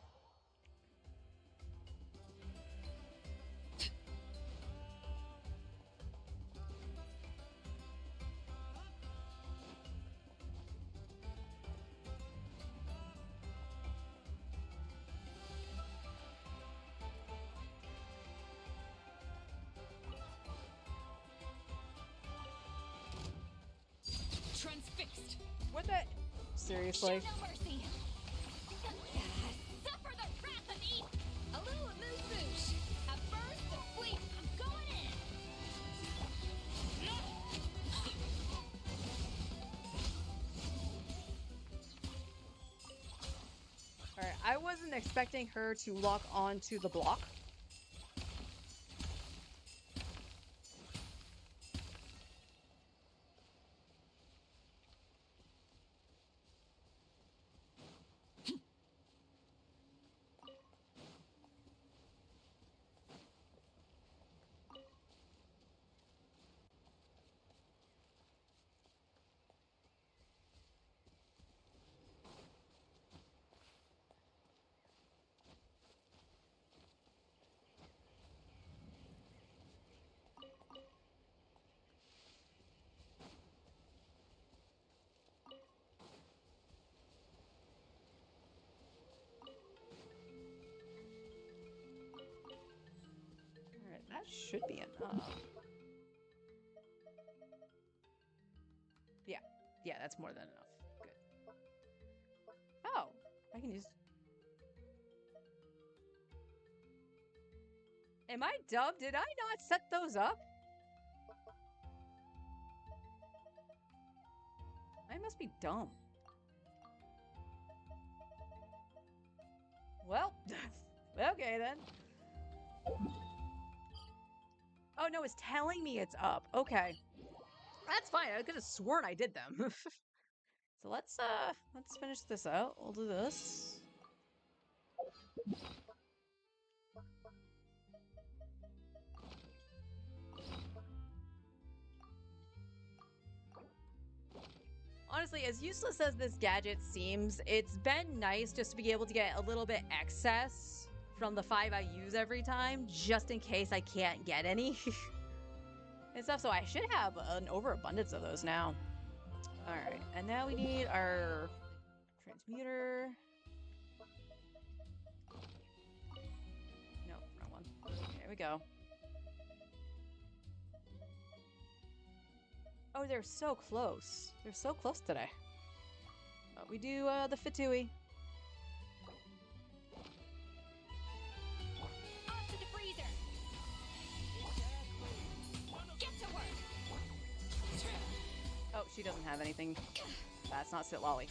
Speaker 2: Transfixed.
Speaker 1: What the? Seriously?
Speaker 2: Show no mercy. Suffer the wrath of Eve. A little amuse bouche. A burst of sleep. I'm going in.
Speaker 1: Alright, I wasn't expecting her to lock onto the block. Alright, that should be enough. Yeah. Yeah, that's more than enough. Good. Oh, I can use... Am I dumb? Did I not set those up? I must be dumb. Well, okay then. Oh no, it's telling me it's up. Okay. That's fine. I could have sworn I did them. So let's finish this out. We'll do this. Honestly, as useless as this gadget seems, it's been nice just to be able to get a little bit excess from the 5 I use every time, just in case I can't get any. And stuff, so I should have an overabundance of those now. Alright, and now we need our transmuter. No, wrong one. There we go. Oh, they're so close. They're so close today. But we do the Fatui.
Speaker 2: Onto the freezer. Get to work.
Speaker 1: Oh, she doesn't have anything. That's not Sit Lolly.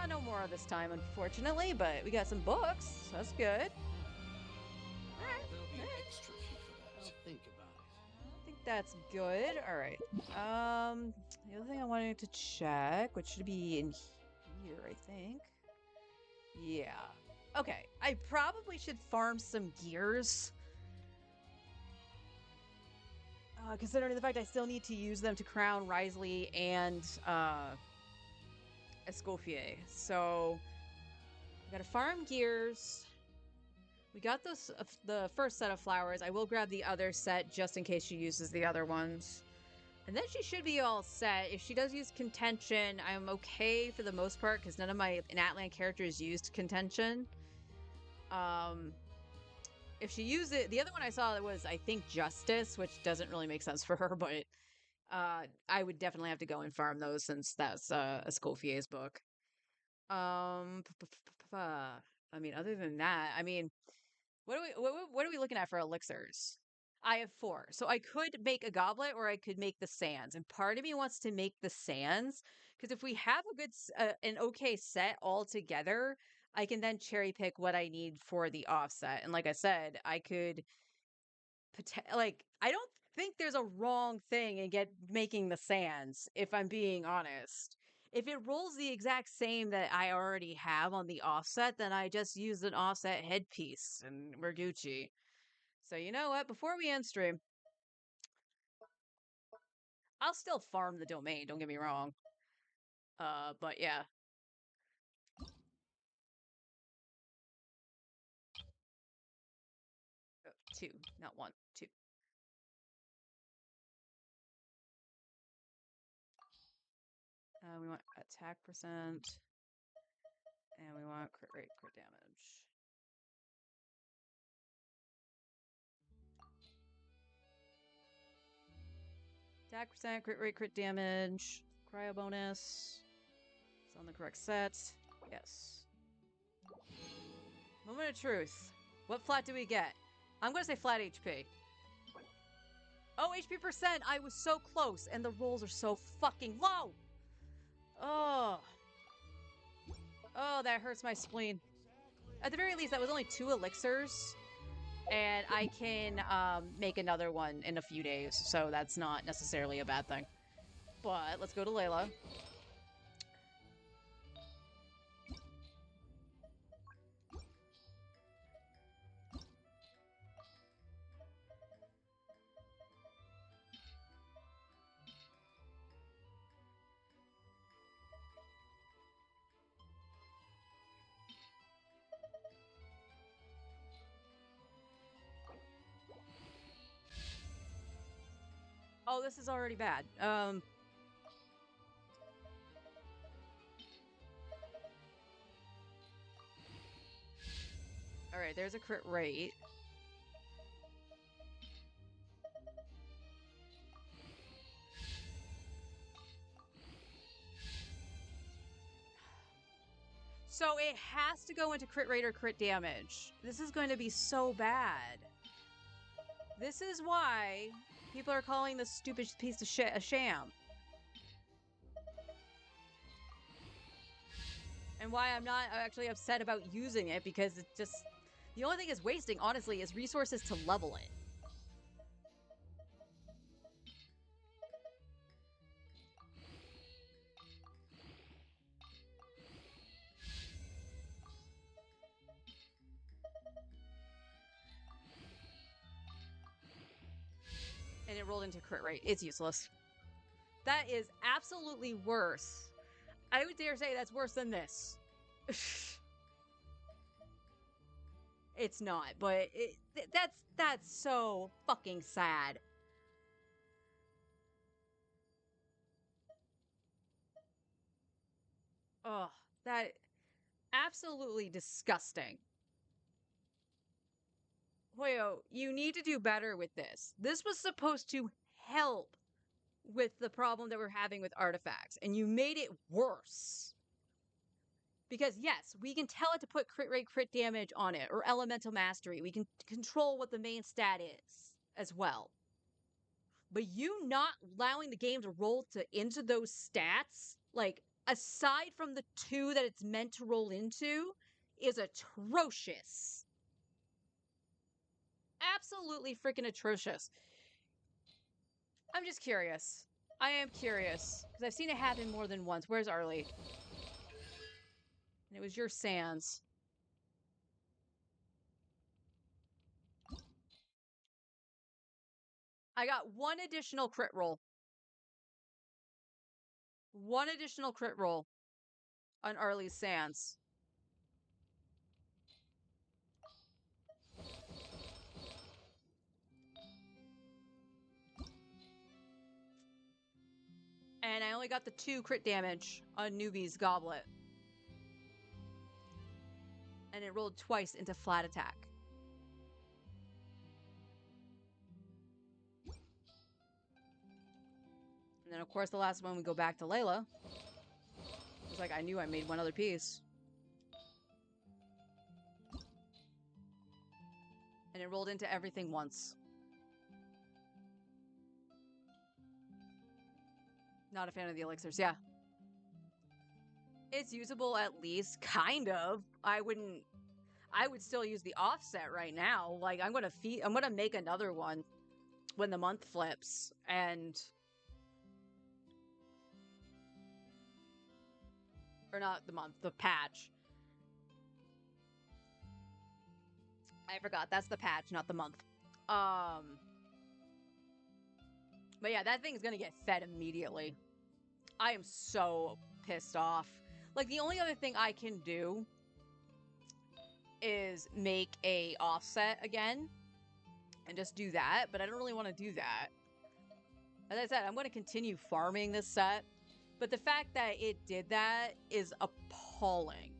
Speaker 1: No more this time, unfortunately, but we got some books. So that's good. Alright.
Speaker 3: There'll be an
Speaker 1: Alright.
Speaker 3: extra fee for that. I'll think about it.
Speaker 1: I think that's good. Alright. The other thing I wanted to check, which should be in here, I think. Yeah. Okay. I probably should farm some gears. Considering the fact I still need to use them to crown Risley and Escoffier. So we gotta farm gears. We got this the first set of flowers. I will grab the other set just in case she uses the other ones. And then she should be all set. If she does use contention, I'm okay for the most part because none of my Inatland characters used contention. If she used it, the other one I saw that was, I think, Justice, which doesn't really make sense for her, but I would definitely have to go and farm those since that's Escoffier's book. I mean, other than that, I mean, what are we looking at for elixirs? I have 4. So I could make a goblet or I could make the sands. And part of me wants to make the sands because if we have a good an okay set all together, I can then cherry pick what I need for the offset. And like I said, I could like I don't think there's a wrong thing in making the sands, if I'm being honest. If it rolls the exact same that I already have on the offset, then I just use an offset headpiece and we're Gucci. So you know what? Before we end stream, I'll still farm the domain, don't get me wrong. But yeah. Oh, 2, not 1, 2. We want attack percent. And we want crit rate, crit damage. Attack percent, crit rate, crit damage. Cryo bonus. It's on the correct set. Yes. Moment of truth. What flat do we get? I'm gonna say flat HP. Oh, HP percent! I was so close, and the rolls are so fucking low! Oh. Oh, that hurts my spleen. At the very least, that was only 2 elixirs. And I can make another one in a few days, so that's not necessarily a bad thing. But let's go to Layla. Oh, this is already bad. Alright, there's a crit rate. So it has to go into crit rate or crit damage. This is going to be so bad. This is why people are calling this stupid piece of shit a sham. And why I'm not actually upset about using it, because it's just... The only thing it's wasting, honestly, is resources to level it. And it rolled into crit rate. It's useless. That is absolutely worse. I would dare say that's worse than this. It's not, but that's so fucking sad. Ugh, that absolutely disgusting. Hoyo, you need to do better with this. This was supposed to help with the problem that we're having with artifacts, and you made it worse. Because yes, we can tell it to put crit rate, crit damage on it, or elemental mastery. We can control what the main stat is as well. But you not allowing the game to roll into those stats, like, aside from the 2 that it's meant to roll into, is atrocious. Absolutely freaking atrocious. I'm just curious. I am curious, because I've seen it happen more than once. Where's Arlie? And it was your Sans. I got one additional crit roll. One additional crit roll on Arlie's Sans. And I only got the 2 crit damage on Newbie's Goblet. And it rolled twice into flat attack. And then, of course, the last one we go back to Layla. It's like I knew I made one other piece. And it rolled into everything once. Not a fan of the elixirs, yeah. It's usable at least, kind of. I would still use the offset right now. Like, I'm gonna make another one when the month flips, and... Or not the month, the patch. I forgot, that's the patch, not the month. But yeah, that thing is gonna get fed immediately. I am so pissed off. Like, the only other thing I can do is make a offset again and just do that, but I don't really want to do that. As I said, I'm going to continue farming this set, but the fact that it did that is appalling.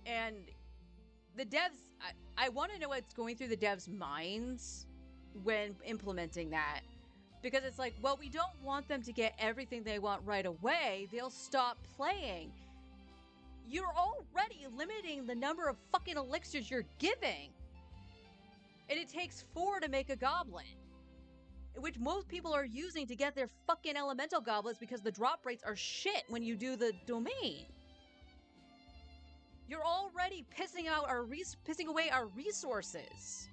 Speaker 1: And the devs, I want to know what's going through the devs' minds when implementing that. Because it's like, well, we don't want them to get everything they want right away. They'll stop playing. You're already limiting the number of fucking elixirs you're giving. And it takes 4 to make a goblin. Which most people are using to get their fucking elemental goblets because the drop rates are shit when you do the domain. You're already pissing away our resources.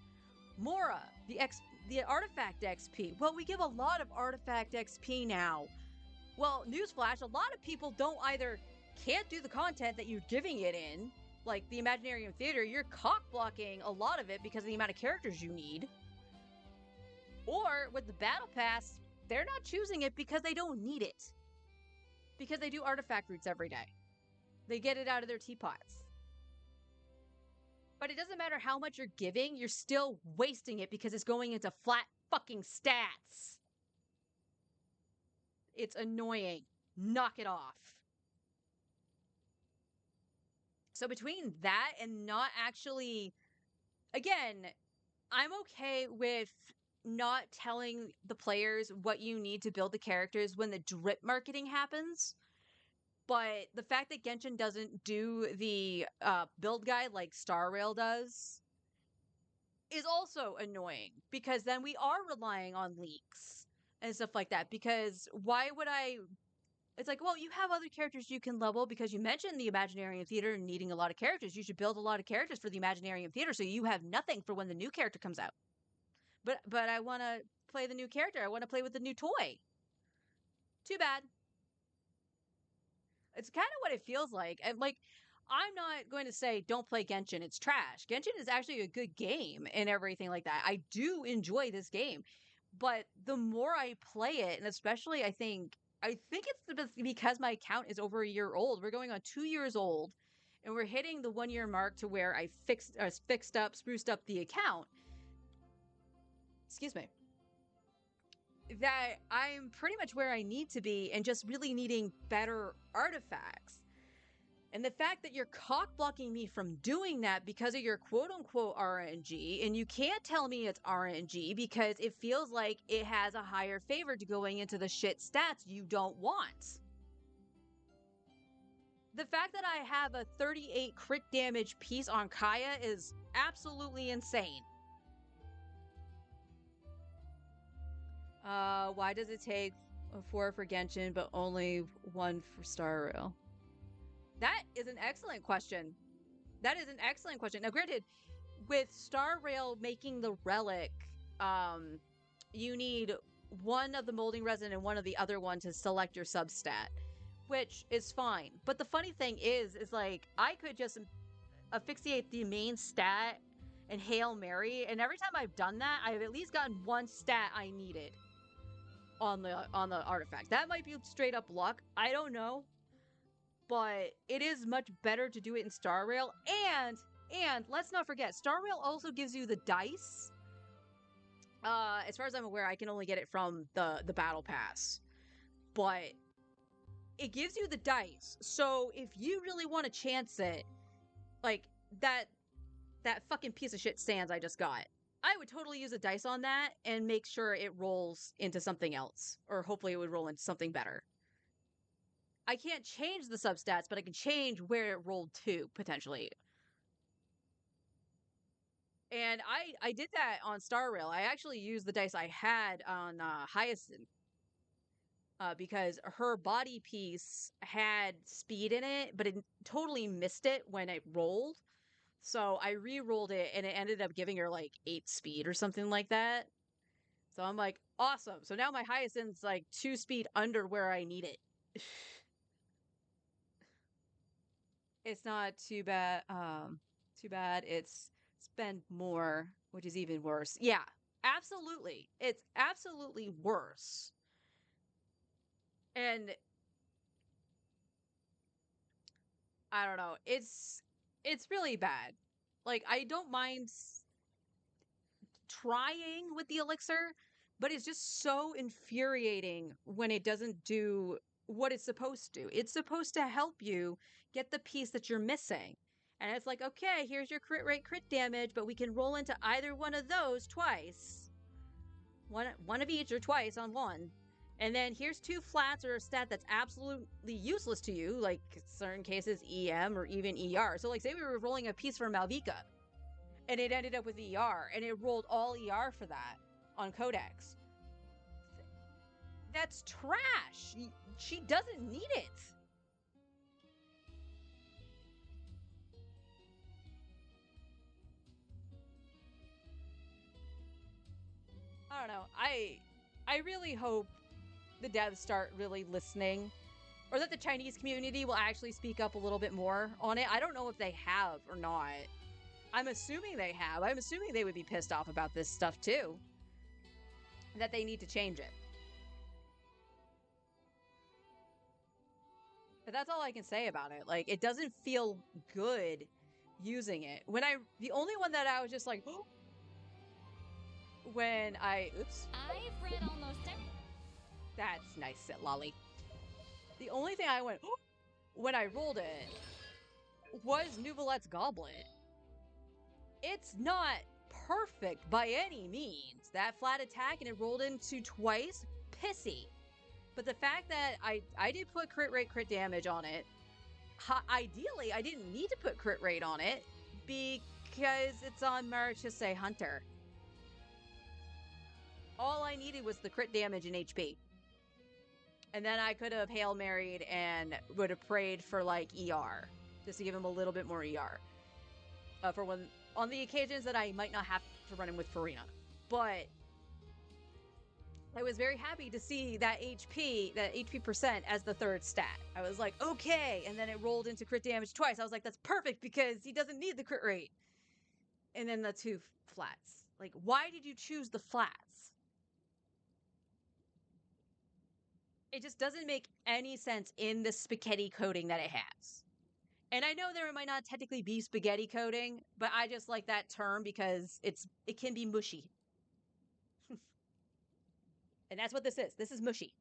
Speaker 1: Mora, the artifact XP. Well, we give a lot of artifact XP now. Well, newsflash, a lot of people can't do the content that you're giving it in. Like the Imaginarium Theater, you're cock blocking a lot of it because of the amount of characters you need. Or with the Battle Pass, they're not choosing it because they don't need it. Because they do artifact routes every day. They get it out of their teapots. But it doesn't matter how much you're giving, you're still wasting it because it's going into flat fucking stats. It's annoying. Knock it off. So between that and not actually... Again, I'm okay with not telling the players what you need to build the characters when the drip marketing happens. But the fact that Genshin doesn't do the build guide like Star Rail does is also annoying, because then we are relying on leaks and stuff like that. Because why would I... It's like, well, you have other characters you can level because you mentioned the Imaginarium Theater and needing a lot of characters. You should build a lot of characters for the Imaginarium Theater so you have nothing for when the new character comes out. But I want to play the new character. I want to play with the new toy. Too bad. It's kind of what it feels like. And like, I'm not going to say don't play Genshin. It's trash. Genshin is actually a good game and everything like that. I do enjoy this game. But the more I play it, and especially I think it's because my account is over a year old. We're going on 2 years old, and we're hitting the 1 year mark to where I spruced up the account. Excuse me. That I'm pretty much where I need to be and just really needing better artifacts. And the fact that you're cock blocking me from doing that because of your quote unquote RNG, and you can't tell me it's RNG because it feels like it has a higher favor to going into the shit stats you don't want. The fact that I have a 38 crit damage piece on Kaya is absolutely insane. Why does it take 4 for Genshin, but only 1 for Star Rail? That is an excellent question. That is an excellent question. Now, granted, with Star Rail making the relic, you need one of the molding resin and one of the other one to select your substat, which is fine. But the funny thing is like I could just asphyxiate the main stat and Hail Mary, and every time I've done that, I've at least gotten one stat I needed on the artifact. That might be straight up luck. I don't know, but it is much better to do it in Star Rail. And let's not forget, Star Rail also gives you the dice. As far as I'm aware, I can only get it from the battle pass, but it gives you the dice. So if you really want to chance it, like that fucking piece of shit Sans I just got, I would totally use a dice on that and make sure it rolls into something else, or hopefully it would roll into something better. I can't change the substats, but I can change where it rolled to potentially. And I did that on Star Rail. I actually used the dice I had on Hyacinth because her body piece had speed in it, but it totally missed it when it rolled. So I re-rolled it and it ended up giving her like 8 speed or something like that. So I'm like, awesome. So now my Hyacinth's like 2 speed under where I need it. It's not too bad. Too bad it's spend more, which is even worse. Yeah, absolutely. It's absolutely worse. And I don't know. It's really bad. Like I don't mind trying with the elixir, but it's just so infuriating when it doesn't do what it's supposed to. It's supposed to help you get the piece that you're missing. And it's like, okay, here's your crit rate, crit damage, but we can roll into either one of those twice. One of each or twice on one. And then here's 2 flats or a stat that's absolutely useless to you, like certain cases EM or even ER. So like say we were rolling a piece for Malvika and it ended up with ER, and it rolled all ER for that on Codex. That's trash. She doesn't need it. I don't know. I really hope the devs start really listening, or that the Chinese community will actually speak up a little bit more on it. I don't know if they have or not. I'm assuming they have. I'm assuming they would be pissed off about this stuff too. That they need to change it. But that's all I can say about it. Like, it doesn't feel good using it. The only one that I was just like, oh, oops.
Speaker 2: I've read almost every.
Speaker 1: That's nice, Lolly. The only thing I went, oh, when I rolled it was Nuvalet's Goblet. It's not perfect by any means. That flat attack and it rolled into twice, pissy. But the fact that I did put crit rate, crit damage on it, ideally, I didn't need to put crit rate on it because it's on Marachise Hunter. All I needed was the crit damage and HP. And then I could have Hail Married and would have prayed for like ER just to give him a little bit more ER. For when on the occasions that I might not have to run him with Farina. But I was very happy to see that HP percent as the 3rd stat. I was like, okay. And then it rolled into crit damage twice. I was like, that's perfect because he doesn't need the crit rate. And then the 2 flats. Like, why did you choose the flats? It just doesn't make any sense in the spaghetti coating that it has. And I know there might not technically be spaghetti coating, but I just like that term because it can be mushy. And that's what this is. This is mushy.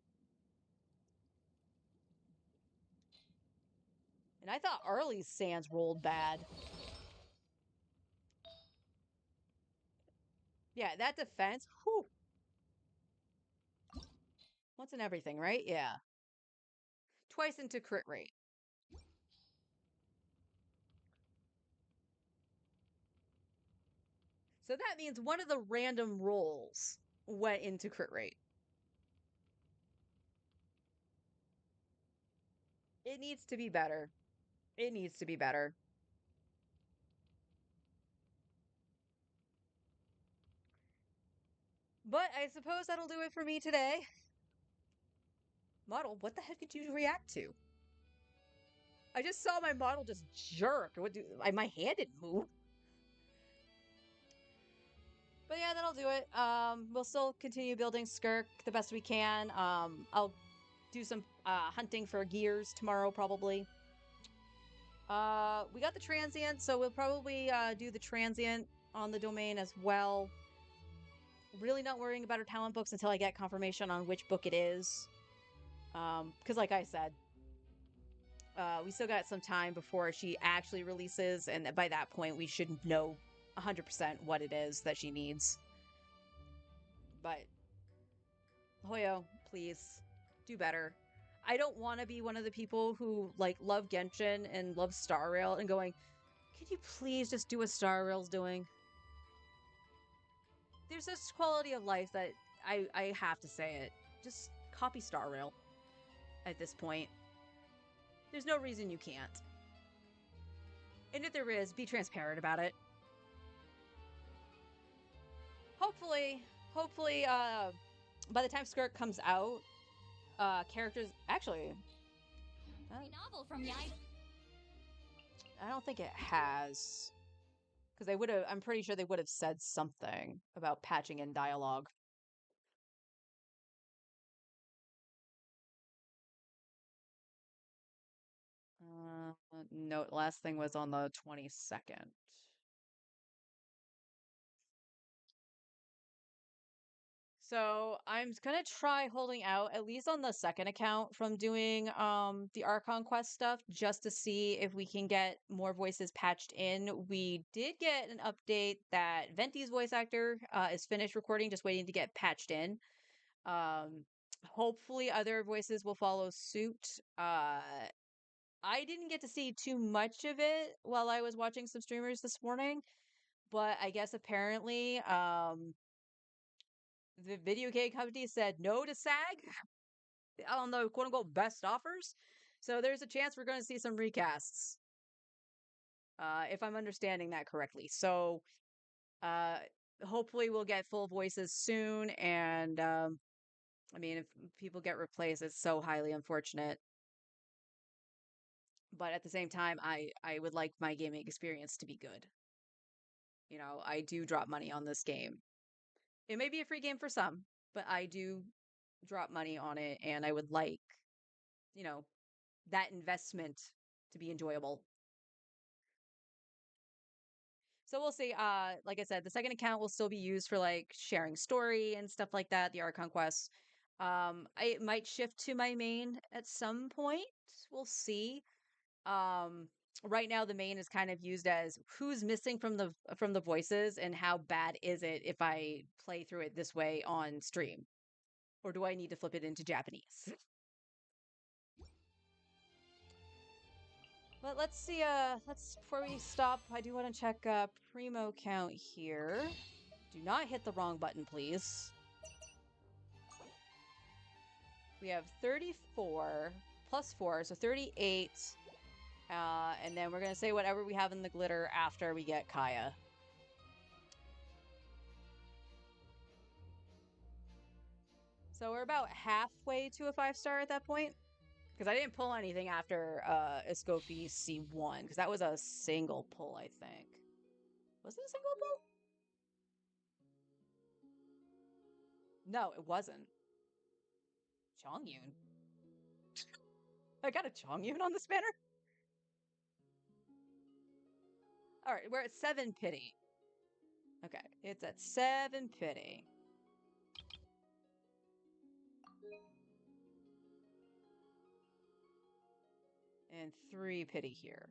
Speaker 1: And I thought Arlie's Sans rolled bad. Yeah, that defense. Whew. Once and everything, right? Yeah. Twice into crit rate. So that means one of the random rolls went into crit rate. It needs to be better. It needs to be better. But I suppose that'll do it for me today. Model, what the heck did you react to? I just saw my model just jerk. My hand didn't move. But yeah, that'll do it. We'll still continue building Skirk the best we can. I'll do some hunting for gears tomorrow, probably. We got the transient, so we'll probably do the transient on the domain as well. Really not worrying about her talent books until I get confirmation on which book it is. Because like I said, we still got some time before she actually releases, and by that point, we should know 100% what it is that she needs. But Hoyo, please do better. I don't want to be one of the people who like love Genshin and love Star Rail and going, can you please just do what Star Rail's doing? There's this quality of life that I have to say it. Just copy Star Rail at this point. There's no reason you can't. And if there is, be transparent about it. Hopefully, by the time Skirt comes out, characters actually.
Speaker 2: Novel from Yai.
Speaker 1: I don't think it has. Because they would have, I'm pretty sure they would have said something about patching in dialogue. No, last thing was on the 22nd. So I'm gonna try holding out, at least on the second account, from doing the Archon Quest stuff, just to see if we can get more voices patched in. We did get an update that Venti's voice actor is finished recording, just waiting to get patched in. Hopefully other voices will follow suit. I didn't get to see too much of it while I was watching some streamers this morning, but I guess apparently the video game company said no to SAG on the quote unquote best offers. So there's a chance we're going to see some recasts, if I'm understanding that correctly. So hopefully we'll get full voices soon. And I mean, if people get replaced, it's so highly unfortunate. But at the same time, I would like my gaming experience to be good. You know, I do drop money on this game. It may be a free game for some, but I do drop money on it, and I would like, you know, that investment to be enjoyable. So we'll see. Like I said, the second account will still be used for like sharing story and stuff like that, the Archon quests. I might shift to my main at some point. We'll see. Um, right now the main is kind of used as who's missing from the voices and how bad is it if I play through it this way on stream, or do I need to flip it into Japanese? But let's see. Before we stop, I do want to check primo count here. Do not hit the wrong button, please. We have 34 plus 4, so 38. And then we're going to say whatever we have in the glitter after we get Kaya. So we're about halfway to a 5-star at that point. Because I didn't pull anything after Escoffi C1, because that was a single pull, I think. Was it a single pull? No, it wasn't. Chongyun. I got a Chongyun on this banner? Alright, we're at 7 pity. Okay, it's at 7 pity. And 3 pity here.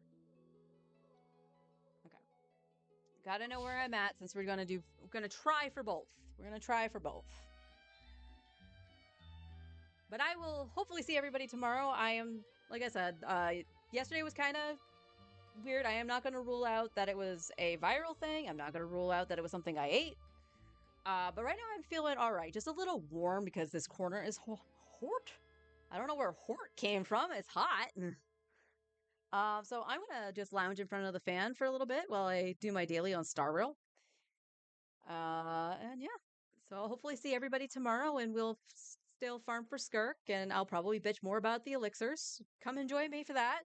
Speaker 1: Okay. Gotta know where I'm at since we're gonna try for both. We're gonna try for both. But I will hopefully see everybody tomorrow. I am, like I said, yesterday was kind of weird. I am not going to rule out that it was a viral thing. I'm not going to rule out that it was something I ate. But right now I'm feeling all right. Just a little warm because this corner is Hort. I don't know where Hort came from. It's hot. So I'm gonna just lounge in front of the fan for a little bit while I do my daily on Star Rail. And yeah, so I'll hopefully see everybody tomorrow, and we'll still farm for Skirk, and I'll probably bitch more about the elixirs. Come and join me for that.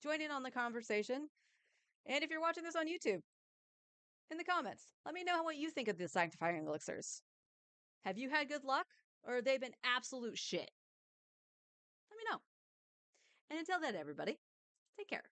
Speaker 1: Join in on the conversation. And if you're watching this on YouTube, in the comments, let me know what you think of the sanctifying elixirs. Have you had good luck, or have they been absolute shit? Let me know. And until then, everybody, take care.